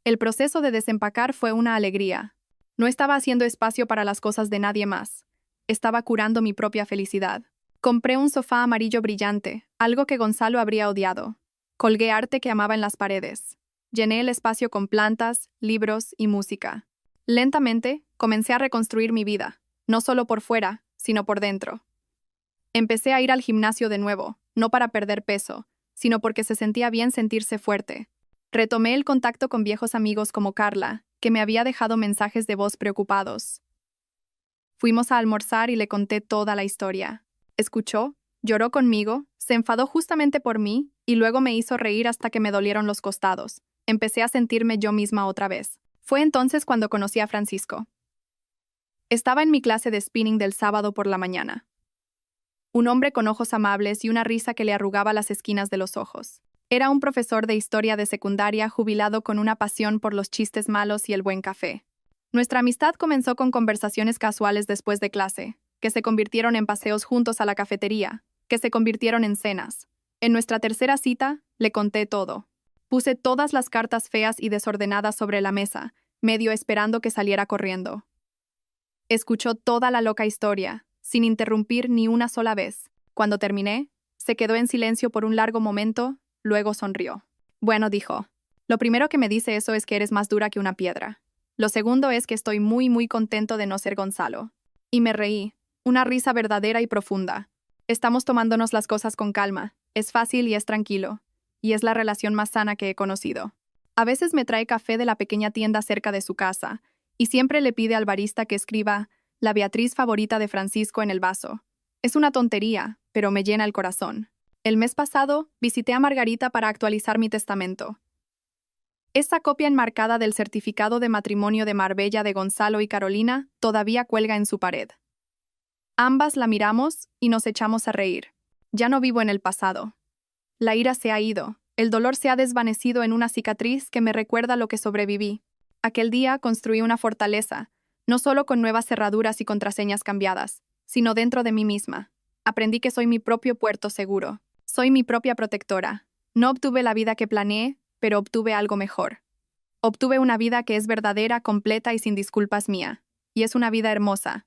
El proceso de desempacar fue una alegría. No estaba haciendo espacio para las cosas de nadie más. Estaba curando mi propia felicidad. Compré un sofá amarillo brillante, algo que Gonzalo habría odiado. Colgué arte que amaba en las paredes. Llené el espacio con plantas, libros y música. Lentamente, comencé a reconstruir mi vida, no solo por fuera, sino por dentro. Empecé a ir al gimnasio de nuevo, no para perder peso, sino porque se sentía bien sentirse fuerte. Retomé el contacto con viejos amigos como Carla, que me había dejado mensajes de voz preocupados. Fuimos a almorzar y le conté toda la historia. Escuchó, lloró conmigo, se enfadó justamente por mí y luego me hizo reír hasta que me dolieron los costados. Empecé a sentirme yo misma otra vez. Fue entonces cuando conocí a Francisco. Estaba en mi clase de spinning del sábado por la mañana. Un hombre con ojos amables y una risa que le arrugaba las esquinas de los ojos. Era un profesor de historia de secundaria jubilado con una pasión por los chistes malos y el buen café. Nuestra amistad comenzó con conversaciones casuales después de clase, que se convirtieron en paseos juntos a la cafetería, que se convirtieron en cenas. En nuestra tercera cita, le conté todo. Puse todas las cartas feas y desordenadas sobre la mesa, medio esperando que saliera corriendo. Escuchó toda la loca historia, sin interrumpir ni una sola vez. Cuando terminé, se quedó en silencio por un largo momento, luego sonrió. Bueno, dijo, lo primero que me dice eso es que eres más dura que una piedra. Lo segundo es que estoy muy contento de no ser Gonzalo. Y me reí, una risa verdadera y profunda. Estamos tomándonos las cosas con calma, es fácil y es tranquilo. Y es la relación más sana que he conocido. A veces me trae café de la pequeña tienda cerca de su casa, y siempre le pide al barista que escriba la Beatriz favorita de Francisco en el vaso. Es una tontería, pero me llena el corazón. El mes pasado, visité a Margarita para actualizar mi testamento. Esa copia enmarcada del certificado de matrimonio de Marbella de Gonzalo y Carolina todavía cuelga en su pared. Ambas la miramos y nos echamos a reír. Ya no vivo en el pasado. La ira se ha ido, el dolor se ha desvanecido en una cicatriz que me recuerda lo que sobreviví. Aquel día construí una fortaleza, no solo con nuevas cerraduras y contraseñas cambiadas, sino dentro de mí misma. Aprendí que soy mi propio puerto seguro. Soy mi propia protectora. No obtuve la vida que planeé, pero obtuve algo mejor. Obtuve una vida que es verdadera, completa y sin disculpas mía. Y es una vida hermosa,